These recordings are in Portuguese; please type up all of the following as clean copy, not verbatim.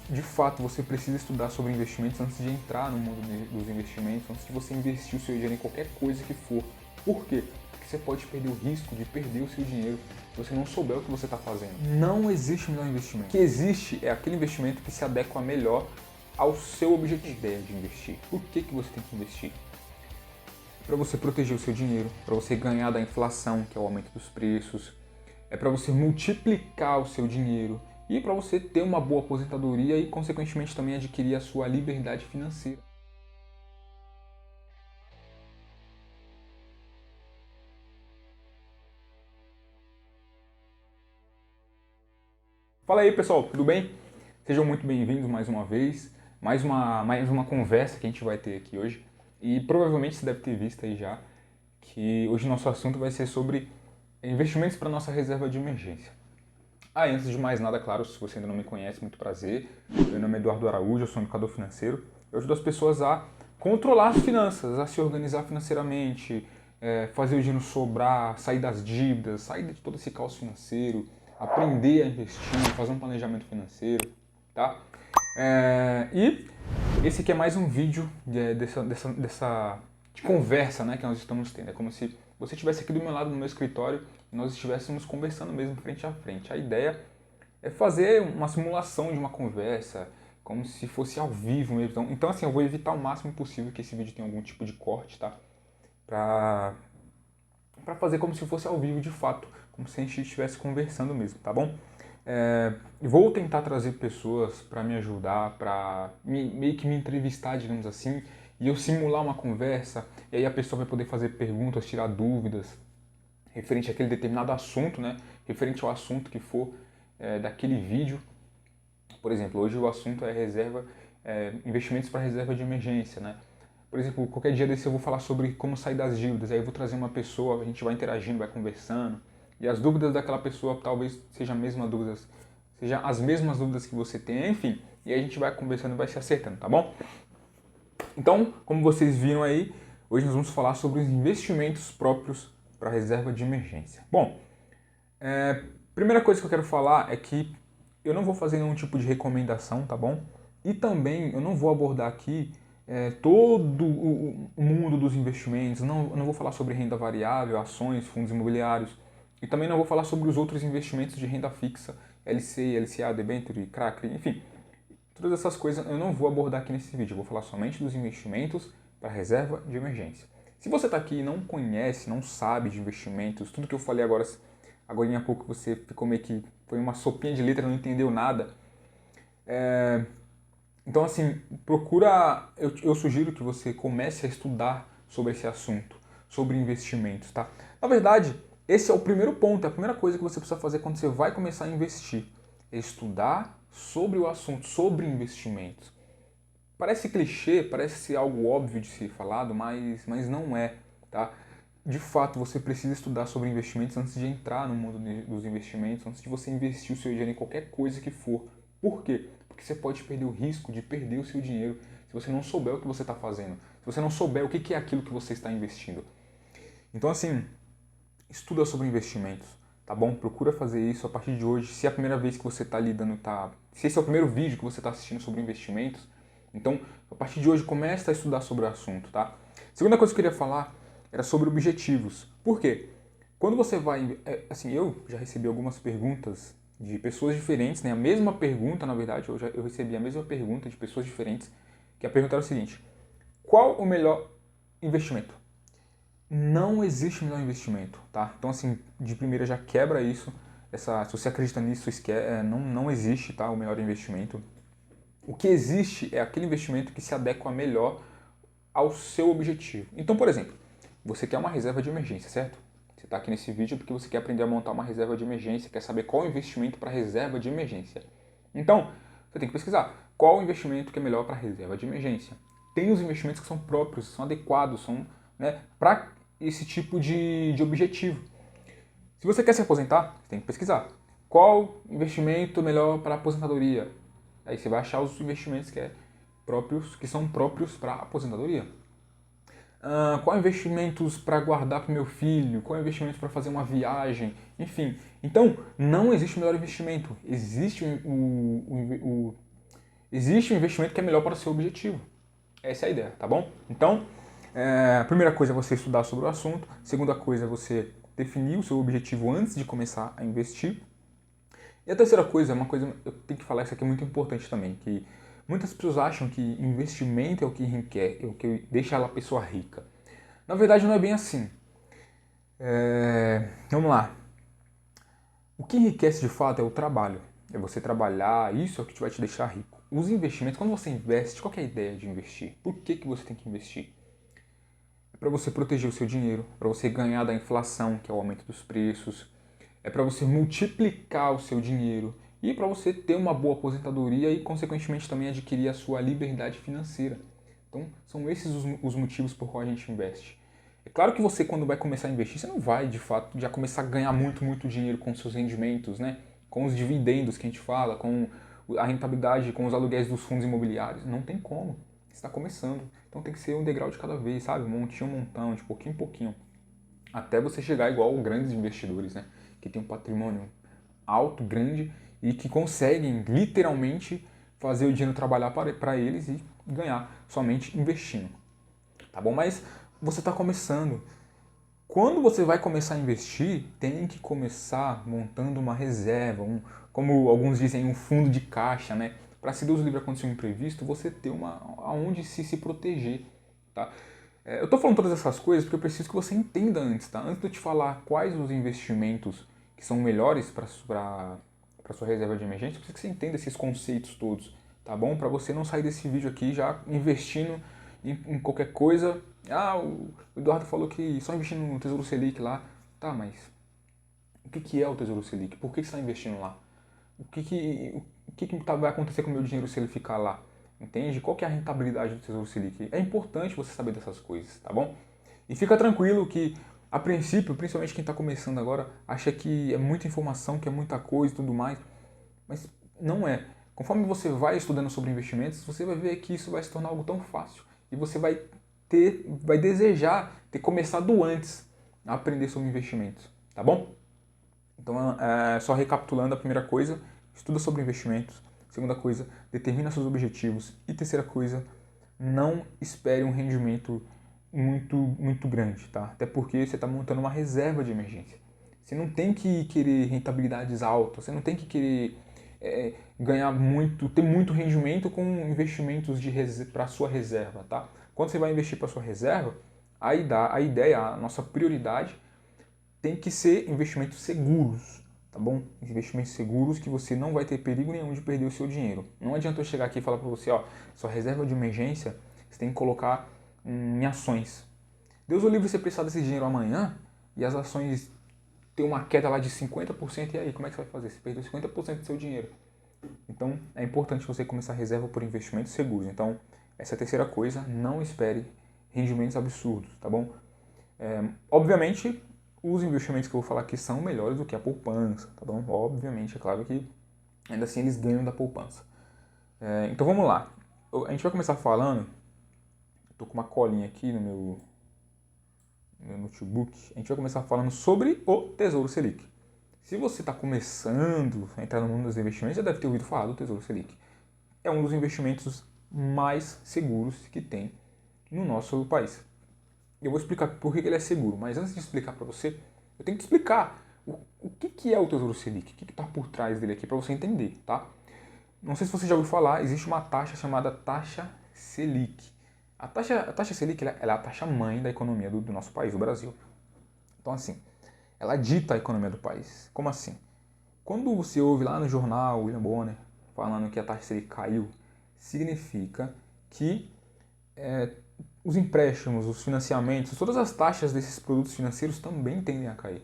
de fato, você precisa estudar sobre investimentos antes de entrar no mundo dos investimentos, antes de você investir o seu dinheiro em qualquer coisa que for. Por quê? Porque você pode perder o risco de perder o seu dinheiro se você não souber o que você está fazendo. Não existe melhor investimento. O que existe é aquele investimento que se adequa melhor ao seu objetivo. Ideia de investir. Por que você tem que investir? Para você proteger o seu dinheiro, para você ganhar da inflação, que é o aumento dos preços, é para você multiplicar o seu dinheiro e para você ter uma boa aposentadoria e, consequentemente, também adquirir a sua liberdade financeira. Fala aí, pessoal, tudo bem? Sejam muito bem-vindos mais uma vez, mais uma conversa que a gente vai ter aqui hoje. E provavelmente você deve ter visto aí já que hoje o nosso assunto vai ser sobre investimentos para nossa reserva de emergência. E antes de mais nada, claro, se você ainda não me conhece, muito prazer. Meu nome é Eduardo Araújo, eu sou um educador financeiro. Eu ajudo as pessoas a controlar as finanças, a se organizar financeiramente, fazer o dinheiro sobrar, sair das dívidas, sair de todo esse caos financeiro, aprender a investir, fazer um planejamento financeiro, tá? E esse aqui é mais um vídeo de conversa, né, que nós estamos tendo. É como se você estivesse aqui do meu lado no meu escritório e nós estivéssemos conversando mesmo frente a frente. A ideia é fazer uma simulação de uma conversa, como se fosse ao vivo mesmo. Então assim, eu vou evitar o máximo possível que esse vídeo tenha algum tipo de corte, tá? Pra fazer como se fosse ao vivo de fato, como se a gente estivesse conversando mesmo, tá bom? Vou tentar trazer pessoas para me ajudar, para meio que me entrevistar, digamos assim, e eu simular uma conversa, e aí a pessoa vai poder fazer perguntas, tirar dúvidas referente àquele determinado assunto, né? Referente ao assunto que for daquele vídeo. Por exemplo, hoje o assunto é investimentos para reserva de emergência, né? Por exemplo, qualquer dia desse eu vou falar sobre como sair das dívidas, aí eu vou trazer uma pessoa, a gente vai interagindo, vai conversando, e as dúvidas daquela pessoa talvez sejam as mesmas dúvidas que você tem, enfim, e aí a gente vai conversando e vai se acertando, tá bom? Então, como vocês viram aí, hoje nós vamos falar sobre os investimentos próprios para reserva de emergência. Bom, primeira coisa que eu quero falar é que eu não vou fazer nenhum tipo de recomendação, tá bom? E também eu não vou abordar aqui todo o mundo dos investimentos, eu não vou falar sobre renda variável, ações, fundos imobiliários, e também não vou falar sobre os outros investimentos de renda fixa, LCI, LCA, debenture, CRA, enfim. Todas essas coisas eu não vou abordar aqui nesse vídeo, eu vou falar somente dos investimentos para reserva de emergência. Se você está aqui e não conhece, não sabe de investimentos, tudo que eu falei agora há pouco você ficou meio que, foi uma sopinha de letra, não entendeu nada. Então assim, eu sugiro que você comece a estudar sobre esse assunto, sobre investimentos, tá? Na verdade, esse é o primeiro ponto, é a primeira coisa que você precisa fazer quando você vai começar a investir, é estudar sobre o assunto, sobre investimentos. Parece clichê, parece ser algo óbvio de ser falado, mas não é, tá? De fato, você precisa estudar sobre investimentos antes de entrar no mundo dos investimentos, antes de você investir o seu dinheiro em qualquer coisa que for. Por quê? Porque você pode perder o risco de perder o seu dinheiro se você não souber o que você está fazendo, se você não souber o que é aquilo que você está investindo. Então, assim, estuda sobre investimentos, tá bom? Procura fazer isso a partir de hoje. Se é a primeira vez que você está lidando, se esse é o primeiro vídeo que você está assistindo sobre investimentos, então, a partir de hoje, comece a estudar sobre o assunto, tá? Segunda coisa que eu queria falar era sobre objetivos. Por quê? Quando você vai... assim, eu já recebi algumas perguntas de pessoas diferentes, né? A mesma pergunta, na verdade, eu recebi a mesma pergunta de pessoas diferentes, que a pergunta era o seguinte: qual o melhor investimento? Não existe melhor investimento, tá? Então, assim, de primeira já quebra isso. Se você acredita nisso, não existe, tá? O melhor investimento. O que existe é aquele investimento que se adequa melhor ao seu objetivo. Então, por exemplo, você quer uma reserva de emergência, certo? Você está aqui nesse vídeo porque você quer aprender a montar uma reserva de emergência, quer saber qual o investimento para reserva de emergência. Então, você tem que pesquisar qual o investimento que é melhor para reserva de emergência. Tem os investimentos que são próprios, são adequados, são, né, para esse tipo de objetivo. Se você quer se aposentar, você tem que pesquisar qual investimento melhor para aposentadoria. Aí você vai achar os investimentos que são próprios para aposentadoria. Qual investimentos para guardar para o meu filho? Qual investimentos para fazer uma viagem? Enfim, então não existe o melhor investimento. Existe Existe um investimento que é melhor para o seu objetivo. Essa é a ideia, tá bom? Então, a primeira coisa é você estudar sobre o assunto. Segunda coisa é você definir o seu objetivo antes de começar a investir. E a terceira coisa, uma coisa, eu tenho que falar, isso aqui é muito importante também, que muitas pessoas acham que investimento é o que enriquece, é o que deixa a pessoa rica. Na verdade, não é bem assim. Vamos lá. O que enriquece de fato é o trabalho. É você trabalhar, isso é o que vai te deixar rico. Os investimentos, quando você investe, qual é a ideia de investir? Por que você tem que investir? É para você proteger o seu dinheiro, para você ganhar da inflação, que é o aumento dos preços, é para você multiplicar o seu dinheiro e para você ter uma boa aposentadoria e, consequentemente, também adquirir a sua liberdade financeira. Então, são esses os motivos por qual a gente investe. É claro que você, quando vai começar a investir, você não vai, de fato, já começar a ganhar muito dinheiro com seus rendimentos, né? Com os dividendos que a gente fala, com a rentabilidade, com os aluguéis dos fundos imobiliários. Não tem como. Você está começando. Então tem que ser um degrau de cada vez, sabe? Um montinho a montão, de pouquinho em pouquinho. Até você chegar igual grandes investidores, né? Que tem um patrimônio alto, grande e que conseguem literalmente fazer o dinheiro trabalhar para eles e ganhar somente investindo. Tá bom? Mas você está começando. Quando você vai começar a investir, tem que começar montando uma reserva, como alguns dizem, um fundo de caixa, né? Para se Deus livre acontecer um imprevisto, você ter aonde se proteger, tá? Eu estou falando todas essas coisas porque eu preciso que você entenda antes, tá? Antes de eu te falar quais os investimentos que são melhores para sua reserva de emergência, eu preciso que você entenda esses conceitos todos, tá bom? Para você não sair desse vídeo aqui já investindo em qualquer coisa. Ah, o Eduardo falou que só investindo no Tesouro Selic lá. Tá, mas o que é o Tesouro Selic? Por que você está investindo lá? O que vai acontecer com o meu dinheiro se ele ficar lá? Entende? Qual que é a rentabilidade do Tesouro Selic? É importante você saber dessas coisas, tá bom? E fica tranquilo que, a princípio, principalmente quem está começando agora, acha que é muita informação, que é muita coisa e tudo mais, mas não é. Conforme você vai estudando sobre investimentos, você vai ver que isso vai se tornar algo tão fácil e você vai desejar ter começado antes a aprender sobre investimentos, tá bom? Então, só recapitulando, a primeira coisa, estuda sobre investimentos. Segunda coisa, determina seus objetivos. E terceira coisa, não espere um rendimento muito grande, tá? Até porque você está montando uma reserva de emergência. Você não tem que querer rentabilidades altas, você não tem que querer ganhar muito, ter muito rendimento com investimentos para sua reserva, tá? Quando você vai investir para sua reserva, a ideia, a nossa prioridade tem que ser investimentos seguros, tá bom? Investimentos seguros que você não vai ter perigo nenhum de perder o seu dinheiro. Não adianta eu chegar aqui e falar para você, ó, sua reserva de emergência você tem que colocar em ações. Deus o livre você precisar desse dinheiro amanhã e as ações ter uma queda lá de 50%, e aí, como é que você vai fazer? Você perdeu 50% do seu dinheiro. Então, é importante você começar a reserva por investimentos seguros. Então, essa é a terceira coisa, não espere rendimentos absurdos, tá bom? Obviamente, os investimentos que eu vou falar aqui são melhores do que a poupança, tá bom? Obviamente, é claro que ainda assim eles ganham da poupança. Então vamos lá. A gente vai começar falando. Estou com uma colinha aqui no meu notebook. A gente vai começar falando sobre o Tesouro Selic. Se você está começando a entrar no mundo dos investimentos, já deve ter ouvido falar do Tesouro Selic. É um dos investimentos mais seguros que tem no nosso país. Eu vou explicar por que ele é seguro, mas antes de explicar para você, eu tenho que explicar o que é o Tesouro Selic, o que está por trás dele aqui para você entender, tá? Não sei se você já ouviu falar, existe uma taxa chamada taxa Selic. A taxa Selic ela é a taxa mãe da economia do nosso país, do Brasil. Então, assim, ela dita a economia do país. Como assim? Quando você ouve lá no jornal, William Bonner, falando que a taxa Selic caiu, significa que os empréstimos, os financiamentos, todas as taxas desses produtos financeiros também tendem a cair.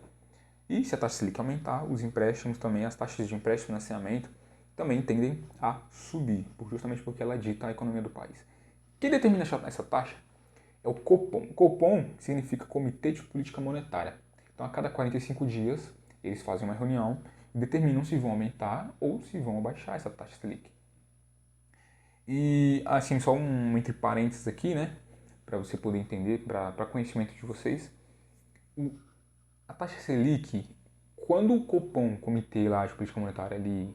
E se a taxa Selic aumentar, os empréstimos também, as taxas de empréstimo e financiamento também tendem a subir, justamente porque ela dita a economia do país. Quem determina essa taxa é o Copom. O Copom significa Comitê de Política Monetária. Então, a cada 45 dias, eles fazem uma reunião e determinam se vão aumentar ou se vão abaixar essa taxa Selic. E, assim, só entre parênteses aqui, né, para você poder entender, para conhecimento de vocês, a taxa Selic, quando o Copom, Comitê lá de Política Monetária, ele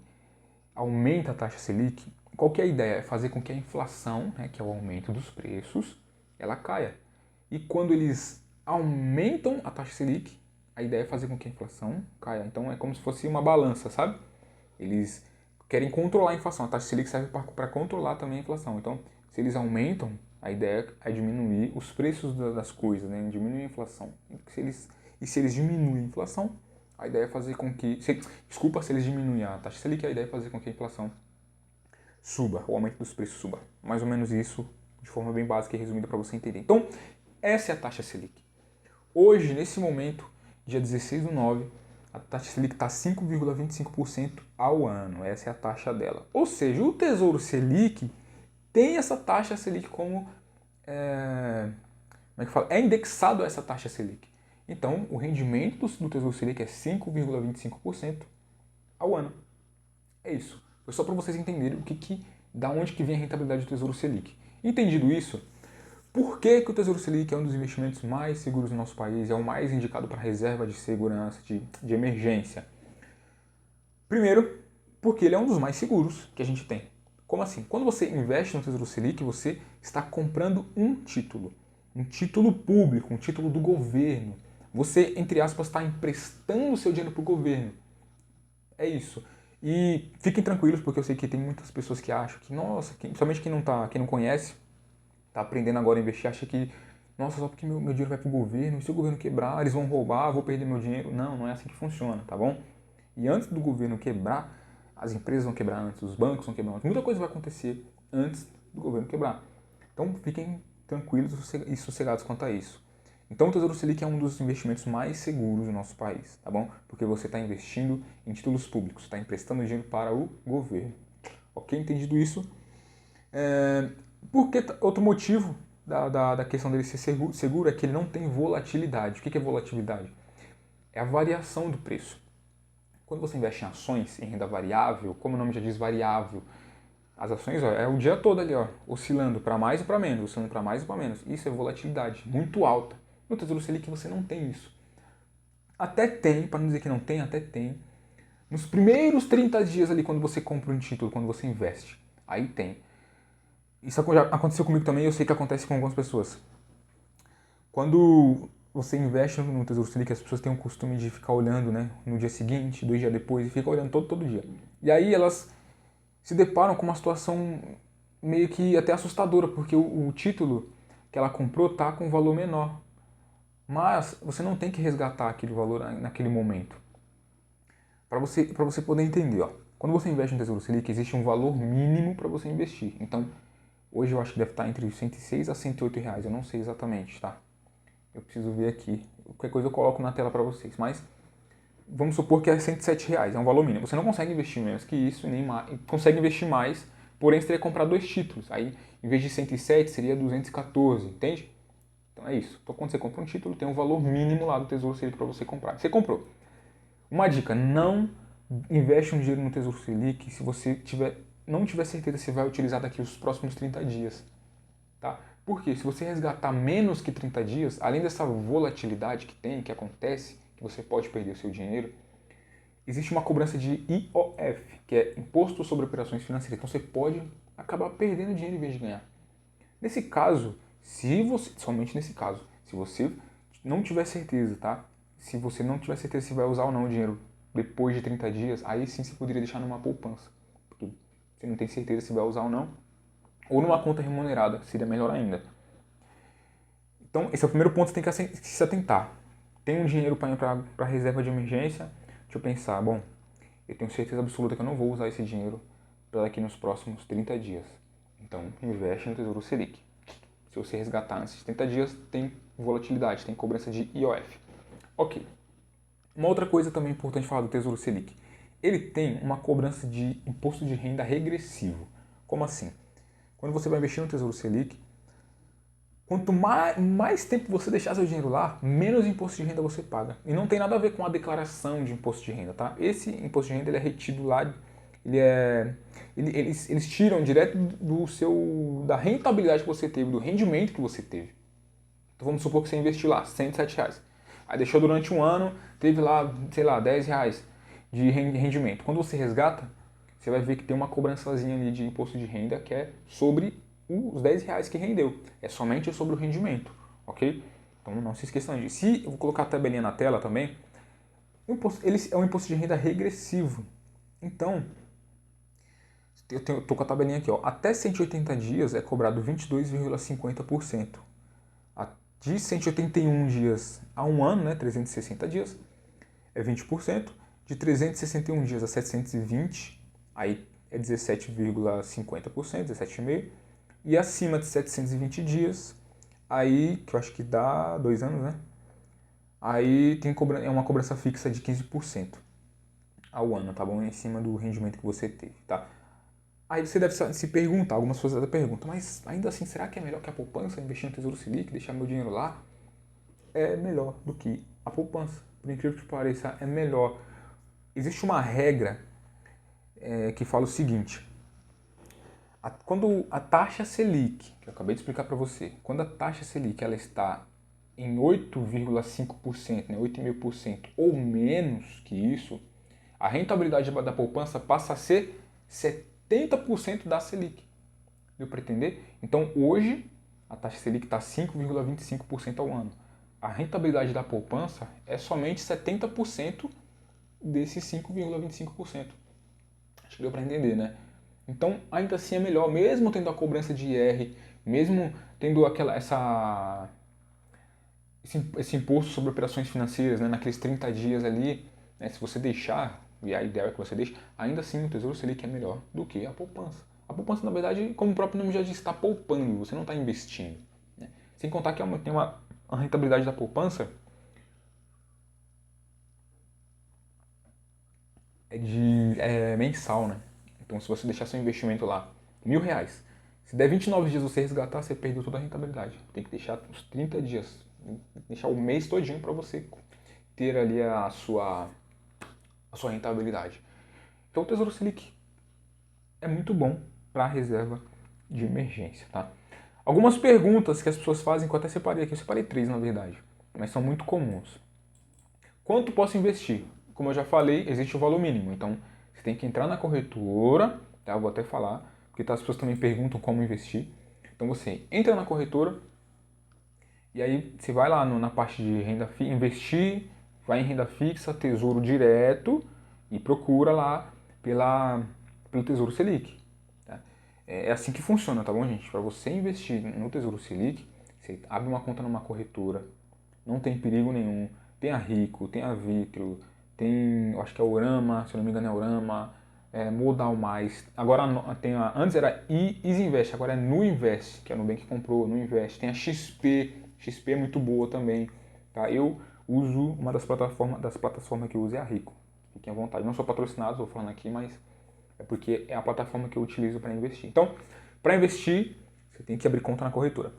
aumenta a taxa Selic, qual que é a ideia? É fazer com que a inflação, né, que é o aumento dos preços, ela caia. E quando eles aumentam a taxa Selic, a ideia é fazer com que a inflação caia. Então é como se fosse uma balança, sabe? Eles querem controlar a inflação. A taxa Selic serve para controlar também a inflação. Então, se eles aumentam, a ideia é diminuir os preços das coisas, né? Diminuir a inflação. Se eles diminuem a inflação, a ideia é fazer com que... se eles diminuem a taxa Selic, a ideia é fazer com que a inflação suba, o aumento dos preços suba. Mais ou menos isso, de forma bem básica e resumida para você entender. Então, essa é a taxa Selic. Hoje, nesse momento, dia 16/9, a taxa Selic está 5,25% ao ano. Essa é a taxa dela. Ou seja, o Tesouro Selic tem essa taxa Selic como é que fala? É indexado a essa taxa Selic. Então, o rendimento do Tesouro Selic é 5,25% ao ano. É isso. Foi só para vocês entenderem da onde que vem a rentabilidade do Tesouro Selic. Entendido isso, por que o Tesouro Selic é um dos investimentos mais seguros no nosso país, é o mais indicado para reserva de segurança, de emergência? Primeiro, porque ele é um dos mais seguros que a gente tem. Como assim? Quando você investe no Tesouro Selic, você está comprando um título público, um título do governo. Você, entre aspas, está emprestando o seu dinheiro para o governo. É isso. E fiquem tranquilos, porque eu sei que tem muitas pessoas que acham que, nossa, principalmente quem não conhece, está aprendendo agora a investir, acha que, nossa, só porque meu dinheiro vai para o governo, e se o governo quebrar, eles vão roubar, vou perder meu dinheiro. Não, não é assim que funciona, tá bom? E antes do governo quebrar, as empresas vão quebrar antes, os bancos vão quebrar antes, muita coisa vai acontecer antes do governo quebrar. Então fiquem tranquilos e sossegados quanto a isso. Então o Tesouro Selic é um dos investimentos mais seguros do nosso país, tá bom? Porque você está investindo em títulos públicos, está emprestando dinheiro para o governo. Ok? Entendido isso? Porque outro motivo da questão dele ser seguro é que ele não tem volatilidade. O que é volatilidade? É a variação do preço. Quando você investe em ações, em renda variável, como o nome já diz, variável, as ações é o dia todo ali, oscilando para mais e para menos, oscilando para mais e para menos. Isso é volatilidade muito alta. No Tesouro Selic você não tem isso. Até tem, para não dizer que não tem, até tem. Nos primeiros 30 dias ali, quando você compra um título, quando você investe, aí tem. Isso já aconteceu comigo também, eu sei que acontece com algumas pessoas. Quando você investe no Tesouro Selic, as pessoas têm o costume de ficar olhando, né, no dia seguinte, 2 dias depois, e ficam olhando todo dia. E aí elas se deparam com uma situação meio que até assustadora, porque o título que ela comprou está com um valor menor. Mas você não tem que resgatar aquele valor naquele momento. Para você poder entender, quando você investe no Tesouro Selic, existe um valor mínimo para você investir. Então, hoje eu acho que deve estar entre 106 a 108 reais, eu não sei exatamente, tá? Eu preciso ver aqui. Qualquer coisa eu coloco na tela para vocês. Mas vamos supor que é 107 reais, é um valor mínimo. Você não consegue investir menos que isso, nem mais. Consegue investir mais, porém você teria que comprar 2 títulos. Aí, em vez de 107, seria 214, entende? Então é isso. Então quando você compra um título, tem um valor mínimo lá do Tesouro Selic para você comprar. Você comprou. Uma dica, não investe um dinheiro no Tesouro Selic se você não tiver certeza se vai utilizar daqui os próximos 30 dias. Tá? Porque se você resgatar menos que 30 dias, além dessa volatilidade que acontece, que você pode perder o seu dinheiro, existe uma cobrança de IOF, que é Imposto sobre Operações Financeiras. Então você pode acabar perdendo dinheiro em vez de ganhar. Nesse caso, somente nesse caso, se você não tiver certeza, tá? Se você não tiver certeza se vai usar ou não o dinheiro depois de 30 dias, aí sim você poderia deixar numa poupança. Porque você não tem certeza se vai usar ou não. Ou numa conta remunerada, seria melhor ainda. Então, esse é o primeiro ponto que você tem que se atentar. Tem um dinheiro para reserva de emergência? Deixa eu pensar, bom, eu tenho certeza absoluta que eu não vou usar esse dinheiro para daqui nos próximos 30 dias. Então, investe no Tesouro Selic. Se você resgatar nesses 30 dias, tem volatilidade, tem cobrança de IOF. Ok. Uma outra coisa também importante falar do Tesouro Selic. Ele tem uma cobrança de imposto de renda regressivo. Como assim? Quando você vai investir no Tesouro Selic, quanto mais tempo você deixar seu dinheiro lá, menos imposto de renda você paga. E não tem nada a ver com a declaração de imposto de renda, tá? Esse imposto de renda ele é retido lá, eles tiram direto da rentabilidade que você teve, do rendimento que você teve. Então vamos supor que você investiu lá, 107 reais. Aí deixou durante um ano, teve lá, sei lá, 10 reais de rendimento. Quando você resgata, você vai ver que tem uma cobrançazinha ali de imposto de renda que é sobre os R$ 10 que rendeu. É somente sobre o rendimento, ok? Então não se esqueçam disso. Se eu vou colocar a tabelinha na tela também, ele é um imposto de renda regressivo. Então, eu tô com a tabelinha aqui, ó. Até 180 dias é cobrado 22,50%. De 181 dias a um ano, né, 360 dias, é 20%. De 361 dias a 720, aí é 17,50%, 17,5%. E acima de 720 dias, aí, que eu acho que dá 2 anos, né? Aí é uma cobrança fixa de 15% ao ano, tá bom? Em cima do rendimento que você teve, tá? Aí você deve se perguntar, algumas pessoas até perguntam, mas ainda assim, será que é melhor que a poupança, investir no Tesouro Selic, deixar meu dinheiro lá? É melhor do que a poupança. Por incrível que pareça, é melhor. Existe uma regra que fala o seguinte, quando a taxa Selic, que eu acabei de explicar para você, quando a taxa Selic ela está em 8,5%, né, 8,5% ou menos que isso, a rentabilidade da poupança passa a ser 70% da Selic. Deu para entender? Então hoje a taxa Selic está 5,25% ao ano. A rentabilidade da poupança é somente 70% desses 5,25%. Acho que deu para entender, né? Então, ainda assim é melhor, mesmo tendo a cobrança de IR, mesmo tendo esse imposto sobre operações financeiras, né, naqueles 30 dias ali, né, se você deixar, e a ideia é que você deixe, ainda assim o Tesouro Selic é melhor do que a poupança. A poupança, na verdade, como o próprio nome já diz, está poupando, você não está investindo. Né? Sem contar que tem a rentabilidade da poupança é mensal, né? Então, se você deixar seu investimento lá, R$ 1.000, se der 29 dias você resgatar, você perdeu toda a rentabilidade. Tem que deixar uns 30 dias, deixar o mês todinho para você ter ali a sua rentabilidade. Então, o Tesouro Selic é muito bom para a reserva de emergência, tá? Algumas perguntas que as pessoas fazem, que eu até separei aqui, eu separei 3 na verdade, mas são muito comuns. Quanto posso investir? Como eu já falei, existe o valor mínimo, então você tem que entrar na corretora, tá? Eu vou até falar, porque as pessoas também perguntam como investir. Então você entra na corretora e aí você vai lá na parte de investir, vai em renda fixa, tesouro direto e procura lá pelo Tesouro Selic. Tá? É assim que funciona, tá bom, gente? Para você investir no Tesouro Selic, você abre uma conta numa corretora, não tem perigo nenhum. Tem a Rico, tem a Vitro, tem, eu acho que é Orama, se eu não me engano é Orama, Modal Mais. Agora antes era Easy Invest, agora é Nuinvest, que a Nubank comprou, Nuinvest. Tem a XP, XP é muito boa também. Tá? Eu uso uma das plataformas que eu uso é a Rico. Fiquem à vontade. Não sou patrocinado, estou falando aqui, mas é porque é a plataforma que eu utilizo para investir. Então, para investir, você tem que abrir conta na corretora.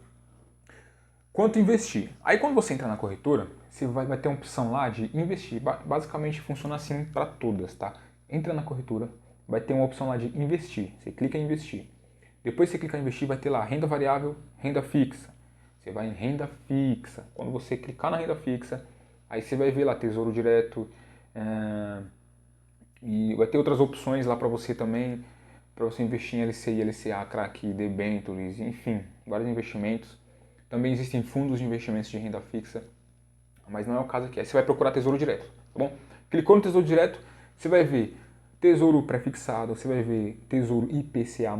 Quanto investir? Aí quando você entra na corretora, você vai ter uma opção lá de investir. Basicamente funciona assim para todas, tá? Entra na corretora, vai ter uma opção lá de investir. Você clica em investir. Depois você clica em investir, vai ter lá renda variável, renda fixa. Você vai em renda fixa. Quando você clicar na renda fixa, aí você vai ver lá tesouro direto, e vai ter outras opções lá para você também, para você investir em LCI, LCA, CRAC, debentures, enfim, vários investimentos. Também existem fundos de investimentos de renda fixa, mas não é o caso aqui. Aí você vai procurar Tesouro Direto, tá bom? Clicou no Tesouro Direto, você vai ver Tesouro Prefixado, você vai ver Tesouro IPCA+,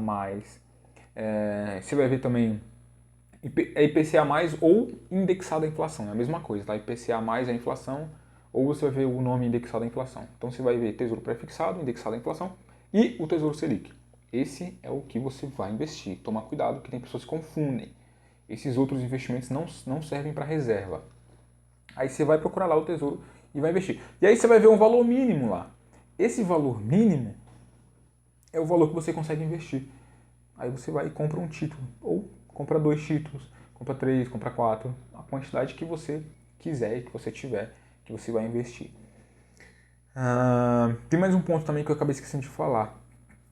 você vai ver também IPCA+, ou indexado à inflação, é a mesma coisa, tá? IPCA+ é a inflação, ou você vai ver o nome indexado à inflação. Então você vai ver Tesouro Prefixado, indexado à inflação, e o Tesouro Selic. Esse é o que você vai investir. Toma cuidado, que tem pessoas que confundem. Esses outros investimentos não servem para reserva. Aí você vai procurar lá o tesouro e vai investir. E aí você vai ver um valor mínimo lá. Esse valor mínimo é o valor que você consegue investir. Aí você vai e compra um título. Ou compra 2 títulos, compra 3, compra 4. A quantidade que você quiser e que você tiver, que você vai investir. Tem mais um ponto também que eu acabei esquecendo de falar.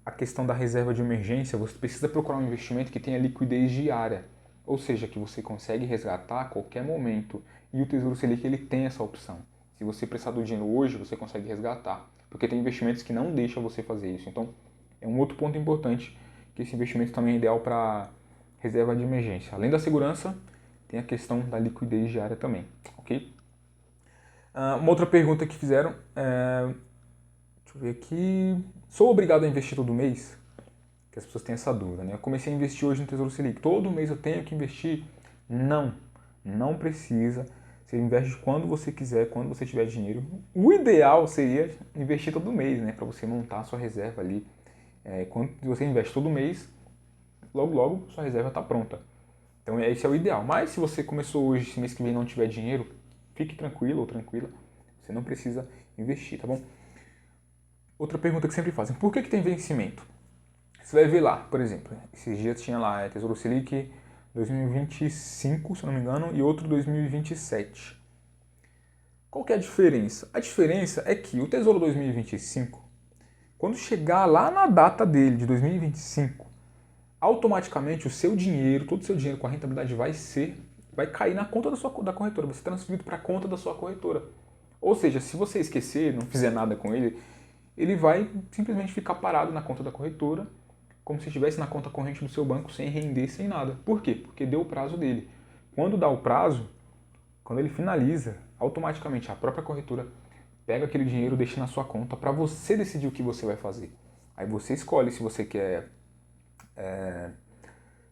A questão da reserva de emergência, você precisa procurar um investimento que tenha liquidez diária. Ou seja, que você consegue resgatar a qualquer momento. E o Tesouro Selic ele tem essa opção. Se você precisar do dinheiro hoje, você consegue resgatar. Porque tem investimentos que não deixam você fazer isso. Então, É um outro ponto importante, que esse investimento também é ideal para reserva de emergência. Além da segurança, tem a questão da liquidez diária também, ok? Uma outra pergunta que fizeram deixa eu ver aqui, sou obrigado a investir todo mês? Que as pessoas têm essa dúvida, né? Eu comecei a investir hoje no Tesouro Selic, todo mês eu tenho que investir? Não, não precisa. Você investe quando você quiser, quando você tiver dinheiro. O ideal seria investir todo mês, né? Para você montar a sua reserva ali. Quando você investe todo mês, logo logo sua reserva está pronta. Então esse é o ideal. Mas se você começou hoje, se mês que vem não tiver dinheiro, fique tranquilo ou tranquila. Você não precisa investir, tá bom? Outra pergunta que sempre fazem, por que tem vencimento? Você vai ver lá, por exemplo, esses dias tinha lá Tesouro Selic 2025, se não me engano, e outro 2027. Qual que é a diferença? A diferença é que o Tesouro 2025, quando chegar lá na data dele, de 2025, automaticamente o seu dinheiro, todo o seu dinheiro com a rentabilidade vai cair na conta da corretora, vai ser transferido para a conta da sua corretora. Ou seja, se você esquecer, não fizer nada com ele, ele vai simplesmente ficar parado na conta da corretora, como se estivesse na conta corrente do seu banco, sem render, sem nada. Por quê? Porque deu o prazo dele. Quando dá o prazo, quando ele finaliza, automaticamente a própria corretora pega aquele dinheiro e deixa na sua conta para você decidir o que você vai fazer. Aí você escolhe se você quer...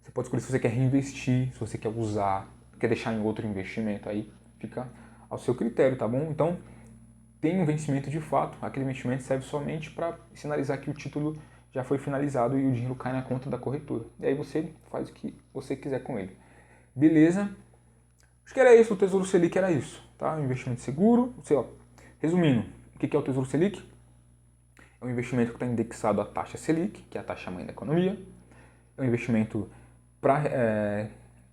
Você pode escolher se você quer reinvestir, se você quer usar, quer deixar em outro investimento. Aí fica ao seu critério, tá bom? Então, tem um vencimento de fato. Aquele investimento serve somente para sinalizar que o título já foi finalizado e o dinheiro cai na conta da corretora. E aí você faz o que você quiser com ele. Beleza? Acho que era isso, o Tesouro Selic era isso, tá? Um investimento seguro. Sei lá. Resumindo, o que é o Tesouro Selic? É um investimento que está indexado à taxa Selic, que é a taxa mãe da economia. É um investimento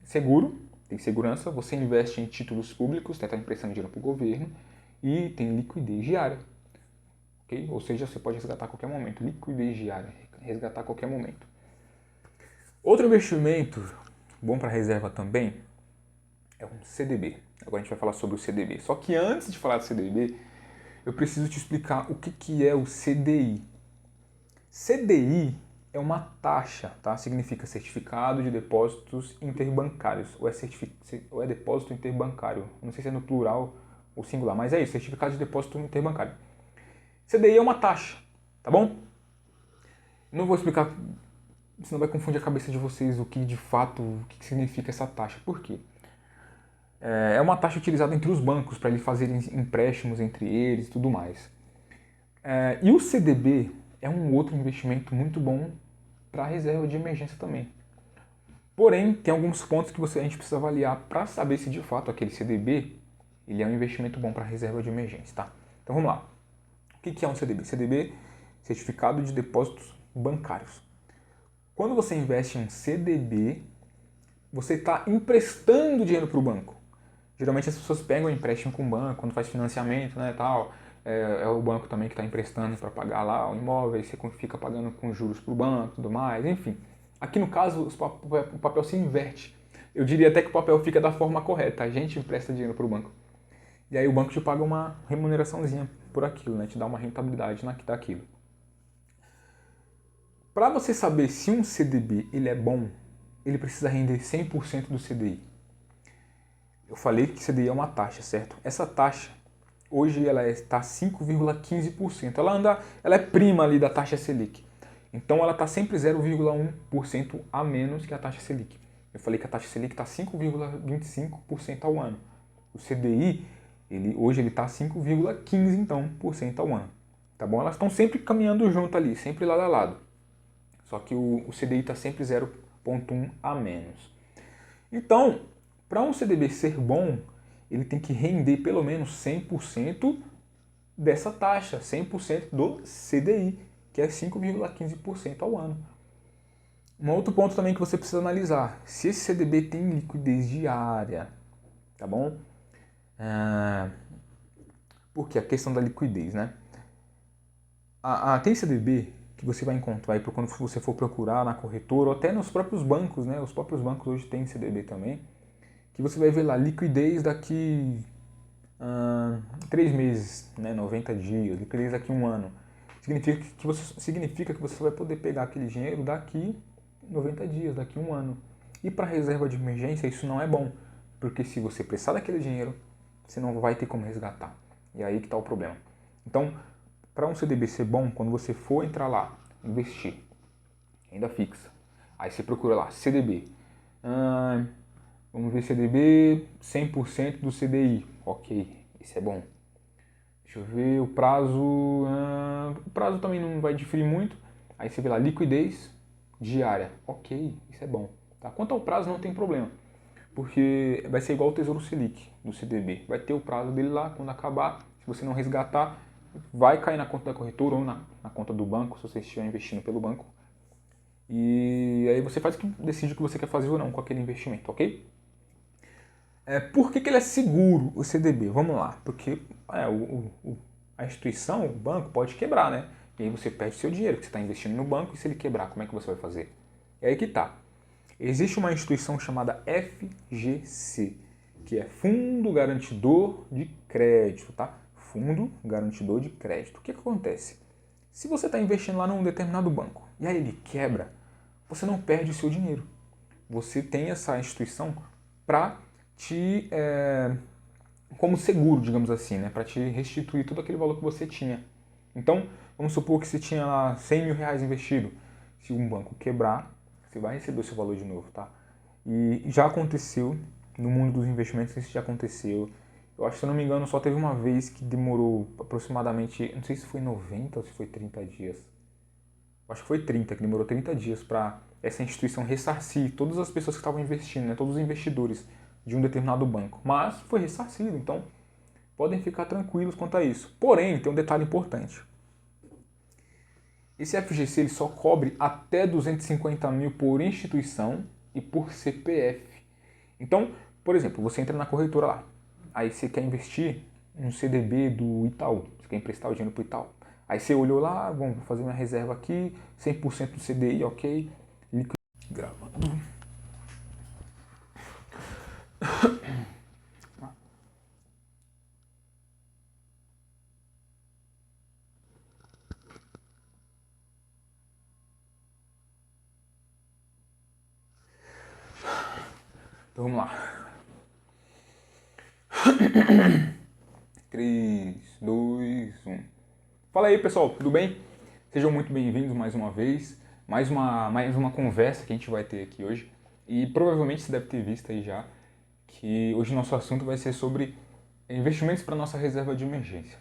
seguro, tem segurança. Você investe em títulos públicos, está emprestando dinheiro para o governo e tem liquidez diária. Okay? Ou seja, você pode resgatar a qualquer momento. Liquidez diária, resgatar a qualquer momento. Outro investimento bom para reserva também é um CDB. Agora a gente vai falar sobre o CDB. Só que antes de falar do CDB, eu preciso te explicar o que é o CDI. CDI é uma taxa, tá? Significa Certificado de Depósitos Interbancários, ou é Depósito Interbancário. Não sei se é no plural ou singular, mas é isso, Certificado de Depósito Interbancário. CDI é uma taxa, tá bom? Não vou explicar, senão vai confundir a cabeça de vocês o que de fato, o que significa essa taxa. Por quê? É uma taxa utilizada entre os bancos para eles fazerem empréstimos entre eles e tudo mais. E o CDB é um outro investimento muito bom para reserva de emergência também. Porém, tem alguns pontos que a gente precisa avaliar para saber se de fato aquele CDB ele é um investimento bom para reserva de emergência, tá? Então vamos lá. O que é um CDB? CDB, Certificado de Depósitos Bancários. Quando você investe em um CDB, você está emprestando dinheiro para o banco. Geralmente as pessoas pegam empréstimo com o banco, quando faz financiamento, né, tal. É o banco também que está emprestando para pagar lá o imóvel, e você fica pagando com juros para o banco e tudo mais, enfim. Aqui no caso, o papel se inverte. Eu diria até que o papel fica da forma correta. A gente empresta dinheiro para o banco. E aí o banco te paga uma remuneraçãozinha por aquilo, né? Te dá uma rentabilidade daquilo. Para você saber se um CDB ele é bom, ele precisa render 100% do CDI. Eu falei que CDI é uma taxa, certo? Essa taxa, hoje ela está 5,15%. Ela é prima ali da taxa Selic. Então ela está sempre 0,1% a menos que a taxa Selic. Eu falei que a taxa Selic está 5,25% ao ano. O CDI, hoje ele está 5,15% então, ao ano. Tá bom? Elas estão sempre caminhando junto ali, sempre lado a lado. Só que o CDI está sempre 0,1 a menos. Então, para um CDB ser bom, ele tem que render pelo menos 100% dessa taxa, 100% do CDI, que é 5,15% ao ano. Um outro ponto também que você precisa analisar, se esse CDB tem liquidez diária, tá bom? Porque a questão da liquidez, né? Tem CDB que você vai encontrar aí quando você for procurar na corretora ou até nos próprios bancos, né? Os próprios bancos hoje têm CDB também, que você vai ver lá liquidez daqui 3 meses, né? 90 dias, liquidez daqui 1 ano. significa que você só vai poder pegar aquele dinheiro daqui 90 dias, daqui 1 ano. E para reserva de emergência isso não é bom, porque se você precisar daquele dinheiro, você não vai ter como resgatar. E aí que está o problema. Então, para um CDB ser bom, quando você for entrar lá, investir, renda fixa, aí você procura lá, CDB. Vamos ver CDB, 100% do CDI. Ok, isso é bom. Deixa eu ver o prazo. O prazo também não vai diferir muito. Aí você vê lá, liquidez diária. Ok, isso é bom. Tá? Quanto ao prazo, não tem problema. Porque vai ser igual o Tesouro Selic do CDB. Vai ter o prazo dele lá, quando acabar, se você não resgatar, vai cair na conta da corretora ou na conta do banco, se você estiver investindo pelo banco. E aí você decide o que você quer fazer ou não com aquele investimento, ok? Por que ele é seguro, o CDB? Vamos lá. Porque a instituição, o banco, pode quebrar, né? E aí você perde seu dinheiro que você está investindo no banco e se ele quebrar, como é que você vai fazer? É aí que tá. Existe uma instituição chamada FGC, que é Fundo Garantidor de Crédito, tá? Fundo Garantidor de Crédito. O que acontece? Se você está investindo lá num determinado banco e aí ele quebra, você não perde o seu dinheiro. Você tem essa instituição para te como seguro, digamos assim, né? Para te restituir todo aquele valor que você tinha. Então, vamos supor que você tinha lá 100 mil reais investido. Se um banco quebrar, você vai receber o seu valor de novo, tá? E já aconteceu, no mundo dos investimentos isso já aconteceu. Eu acho que, se eu não me engano, só teve uma vez que demorou aproximadamente, não sei se foi 90 ou se foi 30 dias. Acho que foi 30, que demorou 30 dias para essa instituição ressarcir todas as pessoas que estavam investindo, né? Todos os investidores de um determinado banco. Mas foi ressarcido, então podem ficar tranquilos quanto a isso. Porém, tem um detalhe importante. Esse FGC ele só cobre até 250 mil por instituição e por CPF. Então, por exemplo, você entra na corretora lá, aí você quer investir no CDB do Itaú, você quer emprestar o dinheiro para o Itaú. Aí você olhou lá, vou fazer minha reserva aqui, 100% do CDI, ok. Gravando. Então vamos lá. 3, 2, 1. Fala aí, pessoal, tudo bem? Sejam muito bem-vindos mais uma vez. Mais uma conversa que a gente vai ter aqui hoje. E provavelmente você deve ter visto aí já que hoje o nosso assunto vai ser sobre investimentos para nossa reserva de emergência.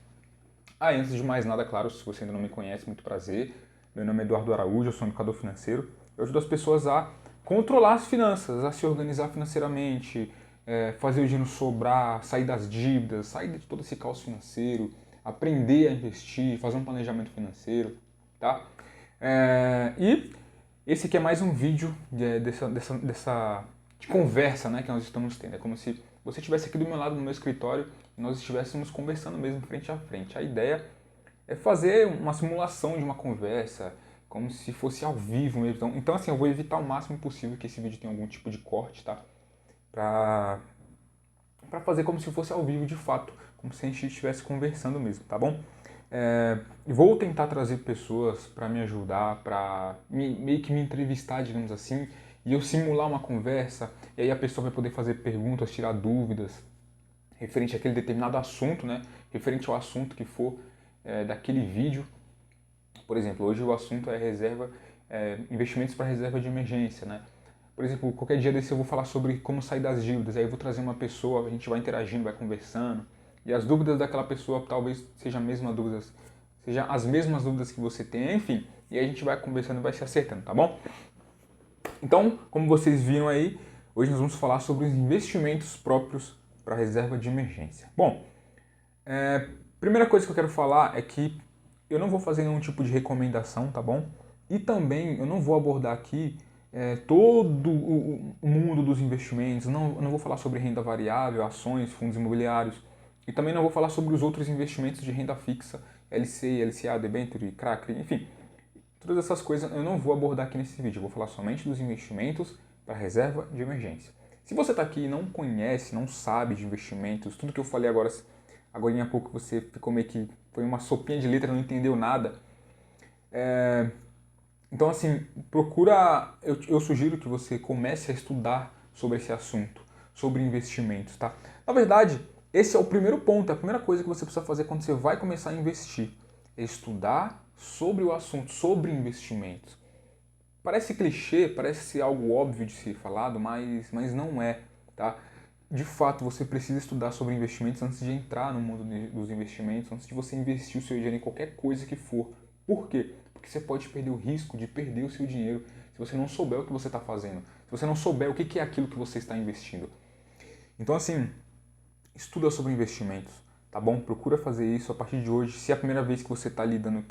Antes de mais nada, claro, se você ainda não me conhece, muito prazer. Meu nome é Eduardo Araújo, eu sou um educador financeiro. Eu ajudo as pessoas a controlar as finanças, a se organizar financeiramente, fazer o dinheiro sobrar, sair das dívidas, sair de todo esse caos financeiro, aprender a investir, fazer um planejamento financeiro, tá? E esse aqui é mais um vídeo dessa de conversa, né, que nós estamos tendo. É como se você estivesse aqui do meu lado no meu escritório e nós estivéssemos conversando mesmo frente a frente. A ideia é fazer uma simulação de uma conversa, como se fosse ao vivo mesmo. Então assim, eu vou evitar o máximo possível que esse vídeo tenha algum tipo de corte, tá? Pra fazer como se fosse ao vivo de fato, como se a gente estivesse conversando mesmo, tá bom? Vou tentar trazer pessoas para me ajudar, para meio que me entrevistar, digamos assim, e eu simular uma conversa, e aí a pessoa vai poder fazer perguntas, tirar dúvidas referente àquele determinado assunto, né? Referente ao assunto que for daquele vídeo. Por exemplo, hoje o assunto é investimentos para reserva de emergência, né? Por exemplo, qualquer dia desse eu vou falar sobre como sair das dívidas, aí eu vou trazer uma pessoa, a gente vai interagindo, vai conversando, e as dúvidas daquela pessoa talvez sejam as mesmas dúvidas que você tem, enfim, e aí a gente vai conversando e vai se acertando, tá bom? Então, como vocês viram aí, hoje nós vamos falar sobre os investimentos próprios para reserva de emergência. Bom, primeira coisa que eu quero falar é que eu não vou fazer nenhum tipo de recomendação, tá bom? E também eu não vou abordar aqui todo o mundo dos investimentos, eu não vou falar sobre renda variável, ações, fundos imobiliários, e também não vou falar sobre os outros investimentos de renda fixa, LCI, LCA, debenture, CRA, enfim, todas essas coisas eu não vou abordar aqui nesse vídeo, eu vou falar somente dos investimentos para reserva de emergência. Se você está aqui e não conhece, não sabe de investimentos, tudo que eu falei agora há pouco você ficou meio que, foi uma sopinha de letra, não entendeu nada, Então, assim, eu sugiro que você comece a estudar sobre esse assunto, sobre investimentos, tá? Na verdade, esse é o primeiro ponto, é a primeira coisa que você precisa fazer quando você vai começar a investir. É estudar sobre o assunto, sobre investimentos. Parece clichê, parece algo óbvio de ser falado, mas não é, tá? De fato, você precisa estudar sobre investimentos antes de entrar no mundo dos investimentos, antes de você investir o seu dinheiro em qualquer coisa que for. Por quê? Porque você pode perder o risco de perder o seu dinheiro se você não souber o que você está fazendo, se você não souber o que é aquilo que você está investindo. Então, assim, estuda sobre investimentos, tá bom? Procura fazer isso a partir de hoje. Se é a primeira vez que você está lidando,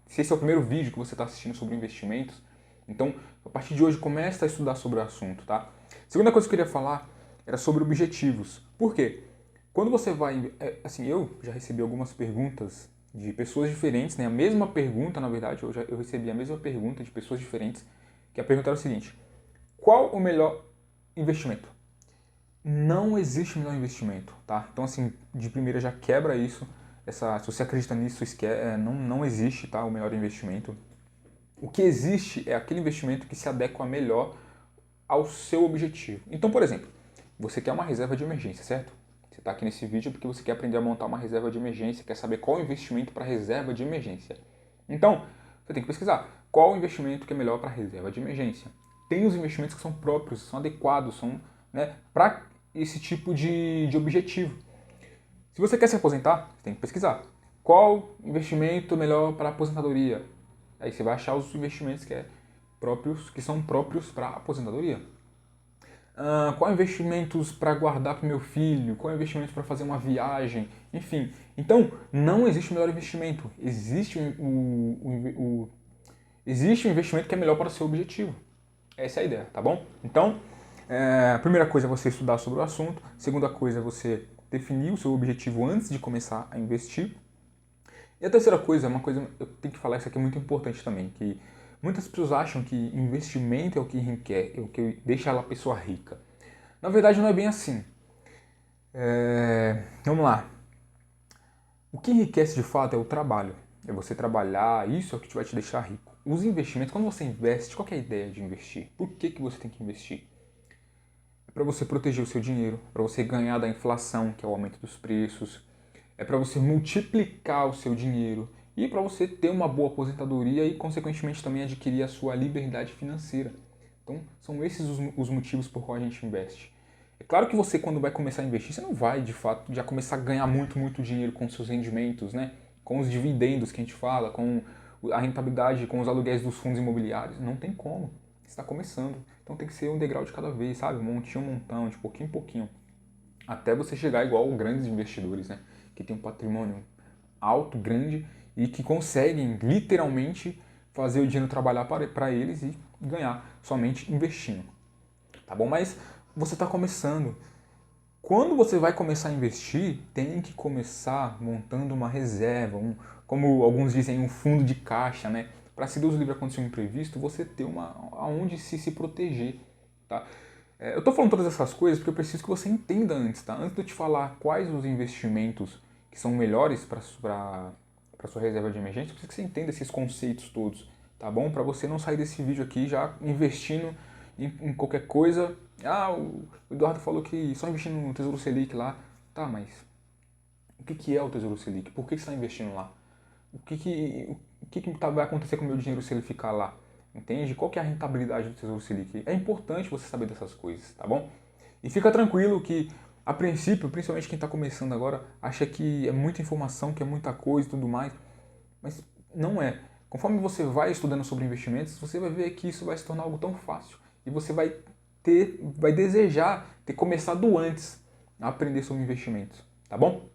se esse é o primeiro vídeo que você está assistindo sobre investimentos, então, a partir de hoje, comece a estudar sobre o assunto, tá? Segunda coisa que eu queria falar era sobre objetivos. Por quê? Quando você vai... assim, eu já recebi algumas perguntas de pessoas diferentes, né? A mesma pergunta, na verdade, eu recebi a mesma pergunta de pessoas diferentes, que a pergunta era o seguinte: qual o melhor investimento? Não existe melhor investimento, tá? Então, assim, de primeira já quebra isso. Se você acredita nisso, não existe, tá? O melhor investimento. O que existe é aquele investimento que se adequa melhor ao seu objetivo. Então, por exemplo, você quer uma reserva de emergência, certo? Você está aqui nesse vídeo porque você quer aprender a montar uma reserva de emergência, quer saber qual o investimento para reserva de emergência. Então, você tem que pesquisar qual o investimento que é melhor para reserva de emergência. Tem os investimentos que são próprios, são adequados, são, né, para esse tipo de objetivo. Se você quer se aposentar, você tem que pesquisar qual investimento melhor para aposentadoria. Aí você vai achar os investimentos que são próprios para aposentadoria. Qual investimentos para guardar para o meu filho? Qual investimentos para fazer uma viagem? Enfim, então não existe o melhor investimento. Existe um investimento que é melhor para o seu objetivo. Essa é a ideia, tá bom? Então, a primeira coisa é você estudar sobre o assunto. Segunda coisa é você definir o seu objetivo antes de começar a investir. E a terceira coisa, eu tenho que falar, isso aqui é muito importante também, que muitas pessoas acham que investimento é o que enriquece, é o que deixa a pessoa rica. Na verdade, não é bem assim. Vamos lá. O que enriquece de fato é o trabalho. É você trabalhar, isso é o que vai te deixar rico. Os investimentos, quando você investe, qual é a ideia de investir? Por que você tem que investir? É para você proteger o seu dinheiro, para você ganhar da inflação, que é o aumento dos preços, é para você multiplicar o seu dinheiro e para você ter uma boa aposentadoria e, consequentemente, também adquirir a sua liberdade financeira. Então, são esses os motivos por qual a gente investe. É claro que você, quando vai começar a investir, você não vai, de fato, já começar a ganhar muito dinheiro com seus rendimentos, né? Com os dividendos que a gente fala, com a rentabilidade, com os aluguéis dos fundos imobiliários. Não tem como. Você está começando. Então tem que ser um degrau de cada vez, sabe? Montinho a montão, de pouquinho em pouquinho. Até você chegar igual os grandes investidores, né? Que tem um patrimônio alto, grande e que conseguem literalmente fazer o dinheiro trabalhar para eles e ganhar somente investindo. Tá bom? Mas você está começando. Quando você vai começar a investir, tem que começar montando uma reserva, como alguns dizem, um fundo de caixa, né? Para se Deus livre acontecer um imprevisto, você ter aonde se proteger, tá? Eu estou falando todas essas coisas porque eu preciso que você entenda antes, tá? Antes de eu te falar quais os investimentos que são melhores para sua reserva de emergência, eu preciso que você entenda esses conceitos todos, tá bom? Para você não sair desse vídeo aqui já investindo em qualquer coisa. O Eduardo falou que só investindo no Tesouro Selic lá. Tá, mas o que é o Tesouro Selic? Por que você está investindo lá? O que vai acontecer com o meu dinheiro se ele ficar lá? Entende? Qual que é a rentabilidade do Tesouro Selic? É importante você saber dessas coisas, tá bom? E fica tranquilo que, a princípio, principalmente quem está começando agora, acha que é muita informação, que é muita coisa e tudo mais, mas não é. Conforme você vai estudando sobre investimentos, você vai ver que isso vai se tornar algo tão fácil e você vai desejar ter começado antes a aprender sobre investimentos, tá bom?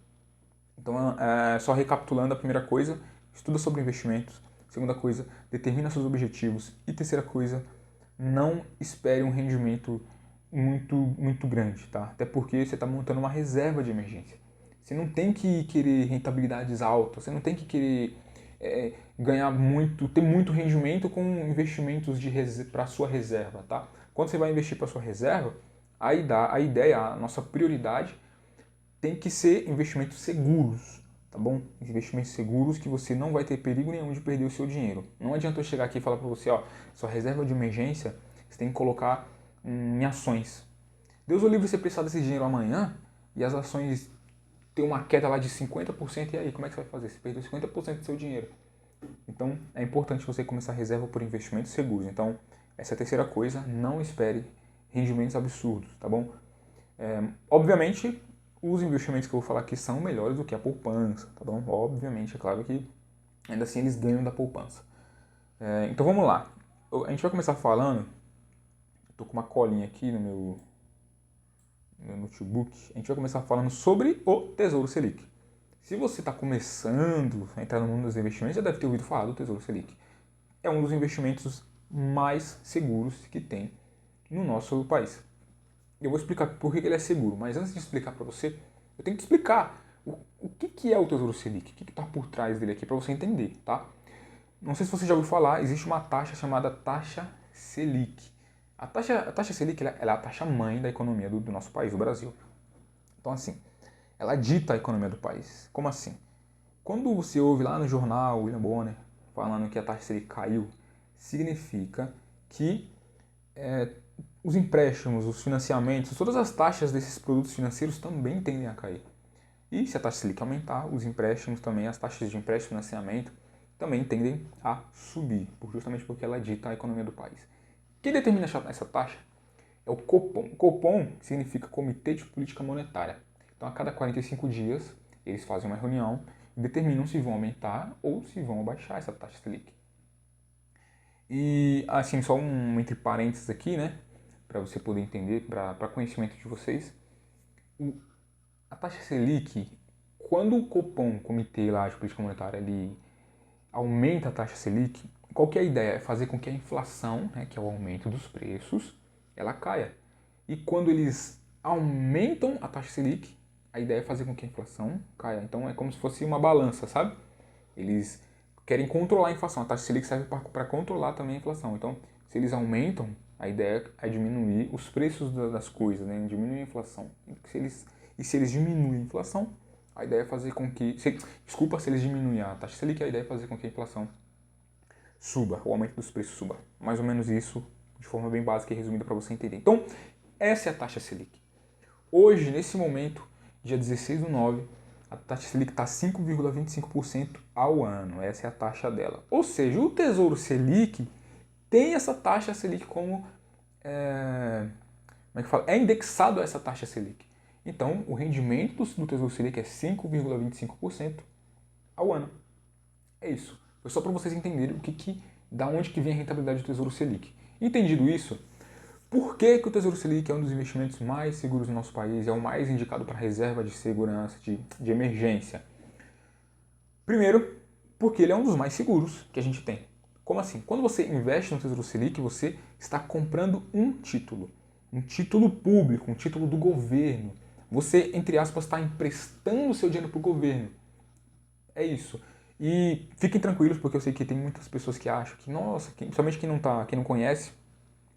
Então, só recapitulando, a primeira coisa, estuda sobre investimentos. Segunda coisa, determina seus objetivos. E terceira coisa, não espere um rendimento muito grande, tá? Até porque você está montando uma reserva de emergência. Você não tem que querer rentabilidades altas, você não tem que querer ganhar ter muito rendimento com investimentos para sua reserva, tá? Quando você vai investir para sua reserva, a ideia, a nossa prioridade tem que ser investimentos seguros, tá bom? Investimentos seguros que você não vai ter perigo nenhum de perder o seu dinheiro. Não adianta eu chegar aqui e falar para você, ó, sua reserva de emergência você tem que colocar em ações. Deus o livre você precisar desse dinheiro amanhã e as ações ter uma queda lá de 50%, e aí, como é que você vai fazer? Você perdeu 50% do seu dinheiro. Então, é importante você começar a reserva por investimentos seguros. Então, essa é a terceira coisa, não espere rendimentos absurdos, tá bom? Obviamente, os investimentos que eu vou falar aqui são melhores do que a poupança, tá bom? Obviamente, é claro que ainda assim eles ganham da poupança. Então, vamos lá. A gente vai começar falando, estou com uma colinha aqui no meu notebook, a gente vai começar falando sobre o Tesouro Selic. Se você está começando a entrar no mundo dos investimentos, já deve ter ouvido falar do Tesouro Selic. É um dos investimentos mais seguros que tem no nosso país. Eu vou explicar por que ele é seguro, mas antes de explicar para você, eu tenho que explicar o que é o Tesouro Selic, o que está por trás dele aqui para você entender, tá? Não sei se você já ouviu falar, existe uma taxa chamada taxa Selic. A taxa Selic ela é a taxa mãe da economia do nosso país, do Brasil. Então, assim, ela dita a economia do país. Como assim? Quando você ouve lá no jornal, William Bonner, falando que a taxa Selic caiu, significa que os empréstimos, os financiamentos, todas as taxas desses produtos financeiros também tendem a cair. E se a taxa Selic aumentar, os empréstimos também, as taxas de empréstimo e financiamento também tendem a subir, justamente porque ela dita a economia do país. Quem determina essa taxa é o Copom. O Copom significa Comitê de Política Monetária. Então, a cada 45 dias, eles fazem uma reunião e determinam se vão aumentar ou se vão abaixar essa taxa Selic. E, assim, só entre parênteses aqui, né, para você poder entender, para conhecimento de vocês, a taxa Selic, quando o Copom, Comitê lá de Política Monetária, ele aumenta a taxa Selic, qual que é a ideia? É fazer com que a inflação, né, que é o aumento dos preços, ela caia. E quando eles aumentam a taxa Selic, a ideia é fazer com que a inflação caia. Então é como se fosse uma balança, sabe? Eles querem controlar a inflação. A taxa Selic serve para controlar também a inflação. Então, se eles aumentam, a ideia é diminuir os preços das coisas, né? Diminuir a inflação. E se eles diminuem a inflação, a ideia é fazer com que... se eles diminuem a taxa Selic, a ideia é fazer com que a inflação suba, o aumento dos preços suba. Mais ou menos isso, de forma bem básica e resumida para você entender. Então, essa é a taxa Selic. Hoje, nesse momento, dia 16/9, a taxa Selic está 5,25% ao ano. Essa é a taxa dela. Ou seja, o Tesouro Selic tem essa taxa Selic como é indexado a essa taxa Selic. Então, o rendimento do Tesouro Selic é 5,25% ao ano. É isso. Foi só para vocês entenderem da onde que vem a rentabilidade do Tesouro Selic. Entendido isso, por que o Tesouro Selic é um dos investimentos mais seguros no nosso país, é o mais indicado para reserva de segurança, de emergência? Primeiro, porque ele é um dos mais seguros que a gente tem. Como assim? Quando você investe no Tesouro Selic, você está comprando um título público, um título do governo. Você, entre aspas, está emprestando o seu dinheiro para o governo. É isso. E fiquem tranquilos, porque eu sei que tem muitas pessoas que acham que, nossa, principalmente quem não conhece,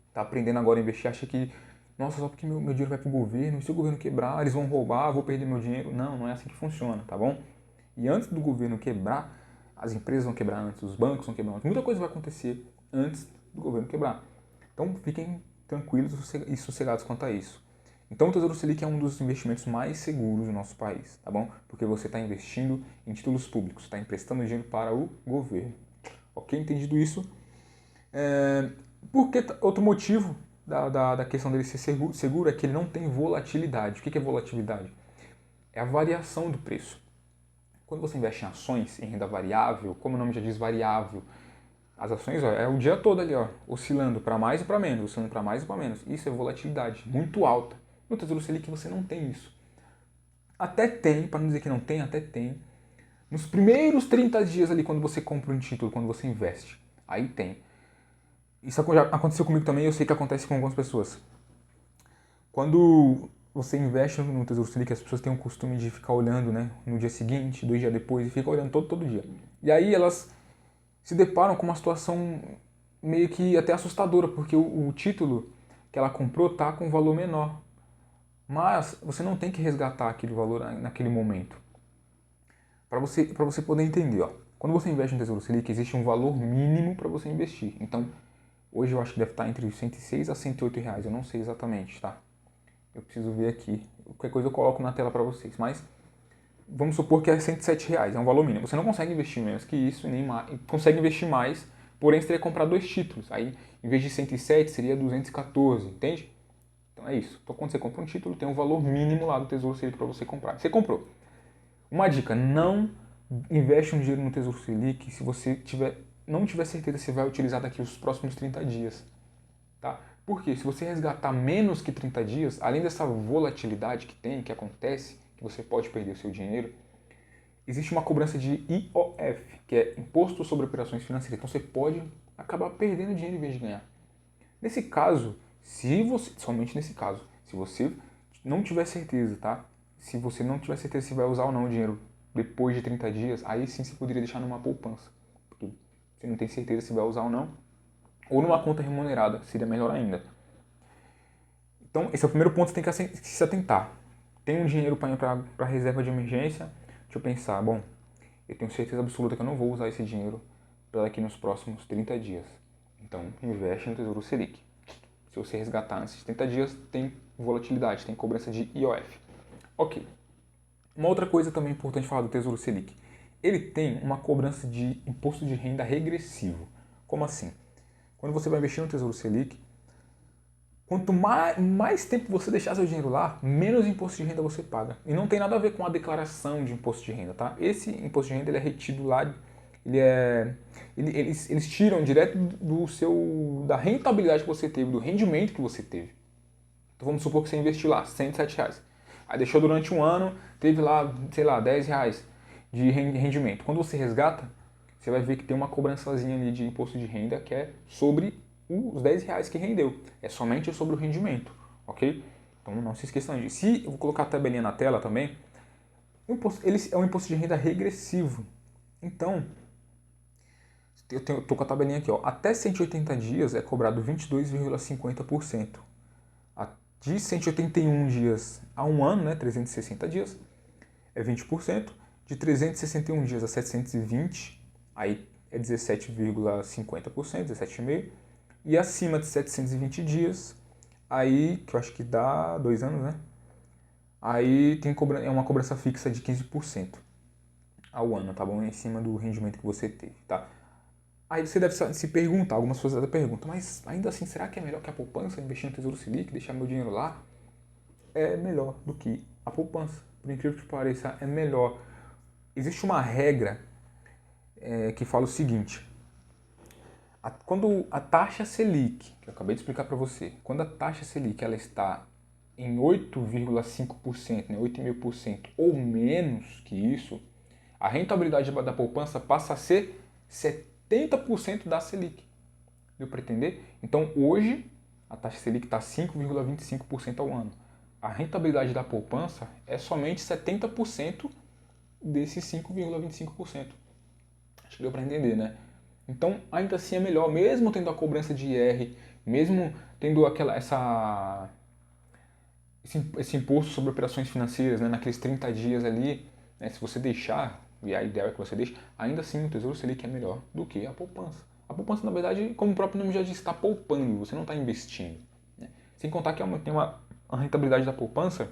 está aprendendo agora a investir, acha que, nossa, só porque meu dinheiro vai para o governo, e se o governo quebrar, eles vão roubar, vou perder meu dinheiro. Não, não é assim que funciona, tá bom? E antes do governo quebrar, as empresas vão quebrar antes, os bancos vão quebrar antes, muita coisa vai acontecer antes do governo quebrar. Então fiquem tranquilos e sossegados quanto a isso. Então o Tesouro Selic é um dos investimentos mais seguros do nosso país, tá bom? Porque você está investindo em títulos públicos, está emprestando dinheiro para o governo. Ok? Entendido isso? Porque outro motivo da questão dele ser seguro é que ele não tem volatilidade. O que é volatilidade? É a variação do preço. Quando você investe em ações, em renda variável, como o nome já diz, variável, as ações é o dia todo ali, oscilando para mais e para menos, oscilando para mais e para menos. Isso é volatilidade muito alta. No Tesouro Selic você não tem isso. Até tem, para não dizer que não tem, até tem. Nos primeiros 30 dias ali, quando você compra um título, quando você investe, aí tem. Isso já aconteceu comigo também, eu sei que acontece com algumas pessoas. Quando você investe no Tesouro Selic, as pessoas têm o costume de ficar olhando, né, no dia seguinte, 2 dias depois, e ficam olhando todo dia. E aí elas se deparam com uma situação meio que até assustadora, porque o título que ela comprou está com um valor menor. Mas você não tem que resgatar aquele valor naquele momento. Para você poder entender, ó, quando você investe no Tesouro Selic, existe um valor mínimo para você investir. Então, hoje eu acho que deve estar entre 106 a 108 reais, eu não sei exatamente, tá? Eu preciso ver aqui. Qualquer coisa eu coloco na tela para vocês, mas vamos supor que é 107 reais, é um valor mínimo. Você não consegue investir menos que isso, nem mais, consegue investir mais, porém você teria que comprar 2 títulos. Aí, em vez de 107, seria 214, entende? Então é isso. Então quando você compra um título, tem um valor mínimo lá do Tesouro Selic para você comprar. Você comprou. Uma dica, não investe um dinheiro no Tesouro Selic se você não tiver certeza se vai utilizar daqui os próximos 30 dias. Tá? Porque se você resgatar menos que 30 dias, além dessa volatilidade que tem, que acontece, que você pode perder o seu dinheiro, existe uma cobrança de IOF, que é Imposto sobre Operações Financeiras. Então você pode acabar perdendo dinheiro em vez de ganhar. Nesse caso, somente nesse caso, se você não tiver certeza, tá? Se você não tiver certeza se vai usar ou não o dinheiro depois de 30 dias, aí sim você poderia deixar numa poupança. Porque você não tem certeza se vai usar ou não. Ou numa conta remunerada, seria melhor ainda. Então, esse é o primeiro ponto que você tem que se atentar. Tem um dinheiro para reserva de emergência? Deixa eu pensar, bom, eu tenho certeza absoluta que eu não vou usar esse dinheiro para daqui nos próximos 30 dias. Então, investe no Tesouro Selic. Se você resgatar nesses 30 dias, tem volatilidade, tem cobrança de IOF. Ok. Uma outra coisa também importante falar do Tesouro Selic. Ele tem uma cobrança de imposto de renda regressivo. Como assim? Quando você vai investir no Tesouro Selic, quanto mais tempo você deixar seu dinheiro lá, menos imposto de renda você paga. E não tem nada a ver com a declaração de imposto de renda, tá? Esse imposto de renda ele é retido lá, eles tiram direto da rentabilidade que você teve, do rendimento que você teve. Então vamos supor que você investiu lá 107 reais. Aí deixou durante um ano, teve lá, sei lá, 10 reais de rendimento. Quando você resgata, você vai ver que tem uma cobrançazinha ali de imposto de renda que é sobre os 10 reais que rendeu. É somente sobre o rendimento, ok? Então não se esqueçam disso. Se eu vou colocar a tabelinha na tela também, ele é um imposto de renda regressivo. Então, eu tô com a tabelinha aqui, ó. Até 180 dias é cobrado 22,50%. De 181 dias a um ano, né, 360 dias, é 20%. De 361 dias a 720, aí é 17,50%, 17,5%. E acima de 720 dias, aí, que eu acho que dá 2 anos, né? Aí é uma cobrança fixa de 15% ao ano, tá bom? Em cima do rendimento que você teve, tá? Aí você deve se perguntar, algumas pessoas até perguntam, mas ainda assim, será que é melhor que a poupança, investir no Tesouro Selic, deixar meu dinheiro lá? É melhor do que a poupança. Por incrível que pareça, é melhor. Existe uma regra que fala o seguinte: quando a taxa Selic, que eu acabei de explicar para você, quando a taxa Selic ela está em 8,5%, né, 8,5% ou menos que isso, a rentabilidade da poupança passa a ser 70% da Selic. Deu para entender? Então hoje a taxa Selic está 5,25% ao ano. A rentabilidade da poupança é somente 70% desses 5,25%. Acho que deu para entender, né? Então, ainda assim é melhor, mesmo tendo a cobrança de IR, mesmo tendo esse imposto sobre operações financeiras, né, naqueles 30 dias ali, né, se você deixar, e a ideia é que você deixe, ainda assim o Tesouro Selic é melhor do que a poupança. A poupança, na verdade, como o próprio nome já diz, está poupando, você não está investindo. Né? Sem contar que tem a rentabilidade da poupança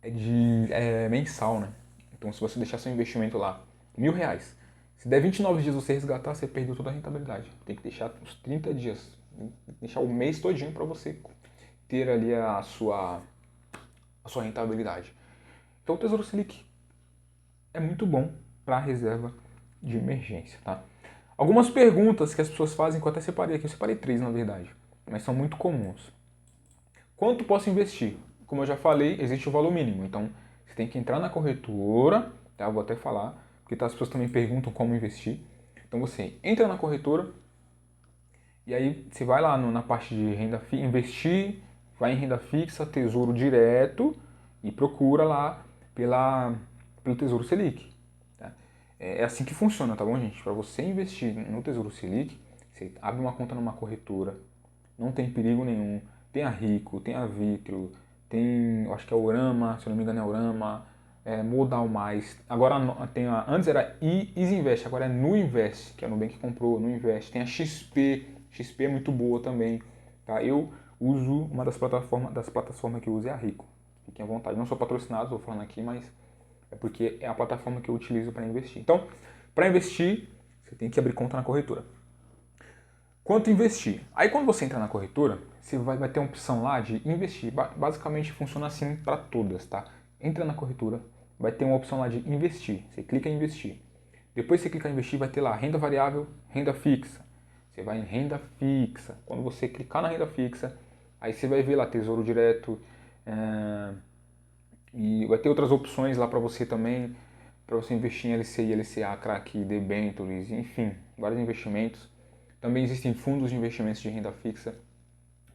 é mensal, né? Então, se você deixar seu investimento lá, R$ 1.000, se der 29 dias você resgatar, você perdeu toda a rentabilidade. Tem que deixar uns 30 dias, deixar o mês todinho para você ter ali a sua rentabilidade. Então, o Tesouro Selic é muito bom para reserva de emergência, tá? Algumas perguntas que as pessoas fazem, que eu até separei aqui, eu separei 3 na verdade, mas são muito comuns. Quanto posso investir? Como eu já falei, existe o valor mínimo. Então, você tem que entrar na corretora, tá? Eu vou até falar, porque as pessoas também perguntam como investir. Então, você entra na corretora e aí você vai lá na parte de renda fixa, investir, vai em renda fixa, tesouro direto e procura lá pelo Tesouro Selic. Tá? É assim que funciona, tá bom, gente? Para você investir no Tesouro Selic, você abre uma conta numa corretora, não tem perigo nenhum. Tem a Rico, tem a Vitro, tem, eu acho que é Orama, se eu não me engano é Orama, Modal Mais. Agora antes era Easy Invest, agora é Nuinvest, que a Nubank comprou, Nuinvest. Tem a XP, XP é muito boa também. Tá? Eu uso uma das plataformas que eu uso é a Rico. Fiquem à vontade. Não sou patrocinado, estou falando aqui, mas é porque é a plataforma que eu utilizo para investir. Então, para investir, você tem que abrir conta na corretora. Quanto investir? Aí quando você entra na corretora, você vai ter uma opção lá de investir. Basicamente funciona assim para todas, tá? Entra na corretora, vai ter uma opção lá de investir. Você clica em investir. Depois você clica em investir, vai ter lá renda variável, renda fixa. Você vai em renda fixa. Quando você clicar na renda fixa, aí você vai ver lá Tesouro Direto, e vai ter outras opções lá para você também, para você investir em LCI, LCA, CRAC, debentures, enfim, vários investimentos. Também existem fundos de investimentos de renda fixa,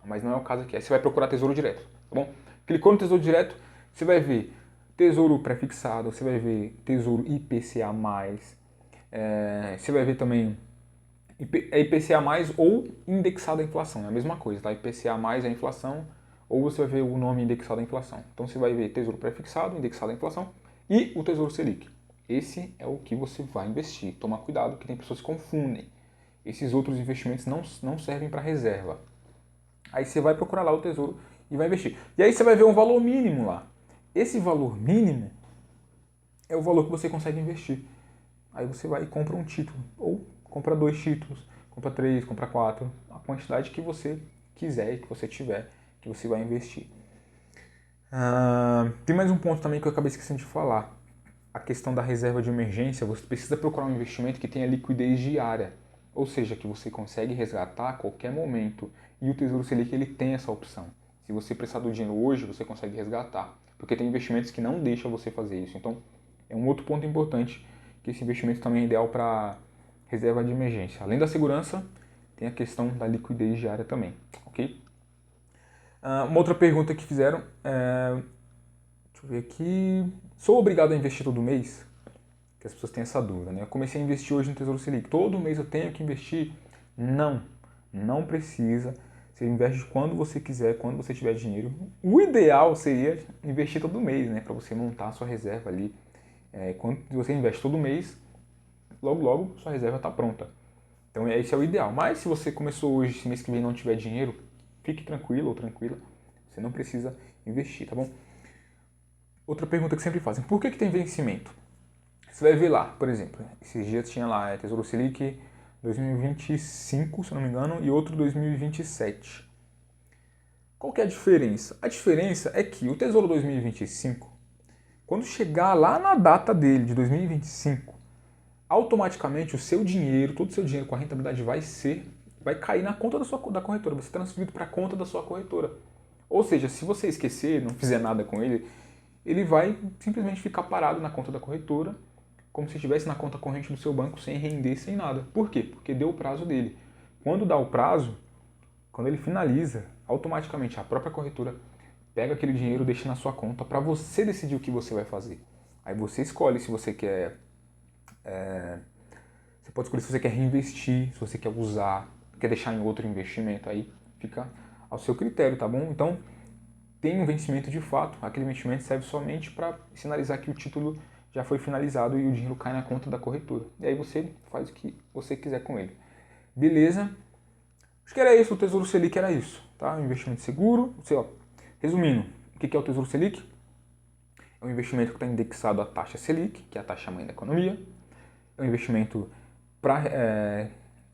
mas não é o caso aqui. Aí você vai procurar Tesouro Direto, tá bom? Clicou no Tesouro Direto, você vai ver Tesouro Prefixado, você vai ver Tesouro IPCA+, você vai ver também IPCA+, ou indexado à inflação, é a mesma coisa, tá? IPCA+ é a inflação, ou você vai ver o nome indexado à inflação. Então você vai ver Tesouro Prefixado, indexado à inflação, e o Tesouro Selic. Esse é o que você vai investir. Toma cuidado que tem pessoas que confundem. Esses outros investimentos não servem para reserva. Aí você vai procurar lá o Tesouro e vai investir. E aí você vai ver um valor mínimo lá. Esse valor mínimo é o valor que você consegue investir. Aí você vai e compra um título, ou compra 2 títulos, compra 3, compra 4, a quantidade que você quiser e que você tiver, que você vai investir. Tem mais um ponto também que eu acabei esquecendo de falar. A questão da reserva de emergência, você precisa procurar um investimento que tenha liquidez diária, ou seja, que você consegue resgatar a qualquer momento. E o Tesouro Selic ele tem essa opção. Se você precisar do dinheiro hoje, você consegue resgatar, porque tem investimentos que não deixam você fazer isso. Então, é um outro ponto importante, que esse investimento também é ideal para reserva de emergência. Além da segurança, tem a questão da liquidez diária também, ok? Uma outra pergunta que fizeram deixa eu ver aqui. Sou obrigado a investir todo mês? Que as pessoas têm essa dúvida, né? Eu comecei a investir hoje no Tesouro Selic. Todo mês eu tenho que investir? Não, não precisa. Você investe quando você quiser, quando você tiver dinheiro. O ideal seria investir todo mês, né? Para você montar a sua reserva ali. Quando você investe todo mês, logo logo sua reserva está pronta. Então esse é o ideal. Mas se você começou hoje, se mês que vem não tiver dinheiro, fique tranquilo ou tranquila. Você não precisa investir, tá bom? Outra pergunta que sempre fazem, por que tem vencimento? Você vai ver lá, por exemplo, esses dias tinha lá Tesouro Selic 2025, se não me engano, e outro 2027. Qual que é a diferença? A diferença é que o Tesouro 2025, quando chegar lá na data dele, de 2025, automaticamente o seu dinheiro, todo o seu dinheiro com a rentabilidade vai cair na conta da corretora, vai ser transferido para a conta da sua corretora. Ou seja, se você esquecer, não fizer nada com ele, ele vai simplesmente ficar parado na conta da corretora, como se estivesse na conta corrente do seu banco, sem render, sem nada. Por quê? Porque deu o prazo dele. Quando dá o prazo, quando ele finaliza, automaticamente a própria corretora pega aquele dinheiro e deixa na sua conta para você decidir o que você vai fazer. Aí você escolhe se você quer... Você pode escolher se você quer reinvestir, se você quer usar, quer deixar em outro investimento. Aí fica ao seu critério, tá bom? Então, tem um vencimento de fato, aquele vencimento serve somente para sinalizar que o título já foi finalizado e o dinheiro cai na conta da corretora. E aí você faz o que você quiser com ele. Beleza? Acho que era isso, o Tesouro Selic era isso, tá? Um investimento seguro. Resumindo, o que é o Tesouro Selic? É um investimento que está indexado à taxa Selic, que é a taxa mãe da economia. É um investimento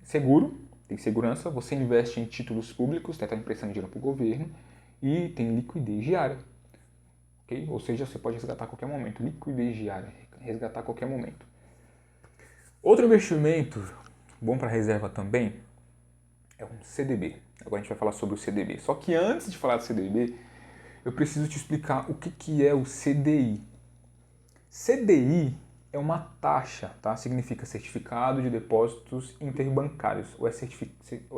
seguro, tem segurança. Você investe em títulos públicos, está emprestando dinheiro para o governo, e tem liquidez diária. Okay? Ou seja, você pode resgatar a qualquer momento. Liquidez diária, resgatar a qualquer momento. Outro investimento bom para reserva também é um CDB. Agora a gente vai falar sobre o CDB. Só que antes de falar do CDB, eu preciso te explicar o que é o CDI. CDI é uma taxa, tá? Significa Certificado de Depósitos Interbancários, ou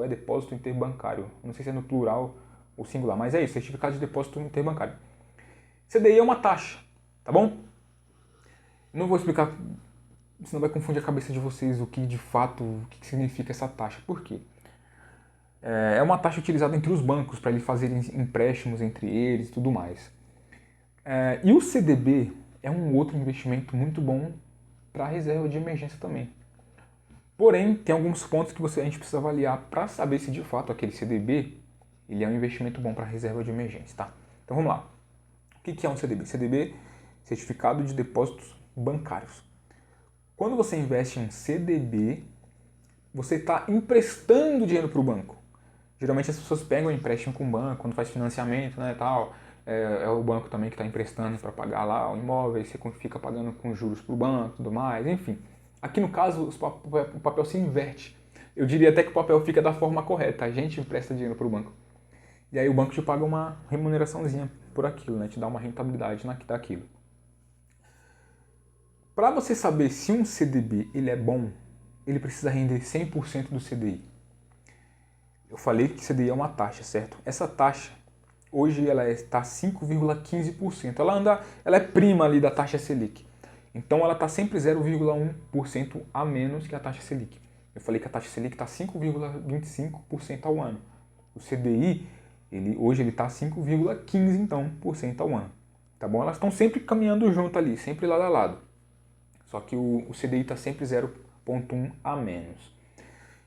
é Depósito Interbancário. Não sei se é no plural ou singular, mas é isso, Certificado de Depósito Interbancário. CDI é uma taxa, tá bom? Não vou explicar, senão vai confundir a cabeça de vocês o que de fato, o que significa essa taxa. Por quê? É uma taxa utilizada entre os bancos para eles fazerem empréstimos entre eles e tudo mais. E o CDB é um outro investimento muito bom para reserva de emergência também. Porém, tem alguns pontos que a gente precisa avaliar para saber se de fato aquele CDB ele é um investimento bom para reserva de emergência, tá? Então vamos lá. O que é um CDB? CDB, Certificado de Depósitos Bancários. Quando você investe em um CDB, você está emprestando dinheiro para o banco. Geralmente as pessoas pegam empréstimo com o banco, quando faz financiamento, né, tal. É o banco também que está emprestando para pagar lá o imóvel, e você fica pagando com juros para o banco e tudo mais, enfim. Aqui no caso, o papel se inverte. Eu diria até que o papel fica da forma correta. A gente empresta dinheiro para o banco. E aí o banco te paga uma remuneraçãozinha por aquilo, né? Te dá uma rentabilidade daquilo. Para você saber se um CDB ele é bom, ele precisa render 100% do CDI. Eu falei que CDI é uma taxa, certo? Essa taxa, hoje ela está 5,15%. Ela é prima ali da taxa Selic. Então ela está sempre 0,1% a menos que a taxa Selic. Eu falei que a taxa Selic está 5,25% ao ano. O CDI, hoje ele está 5,15% então, ao ano. Tá bom? Elas estão sempre caminhando junto ali, sempre lado a lado. Só que o CDI está sempre 0,1 a menos.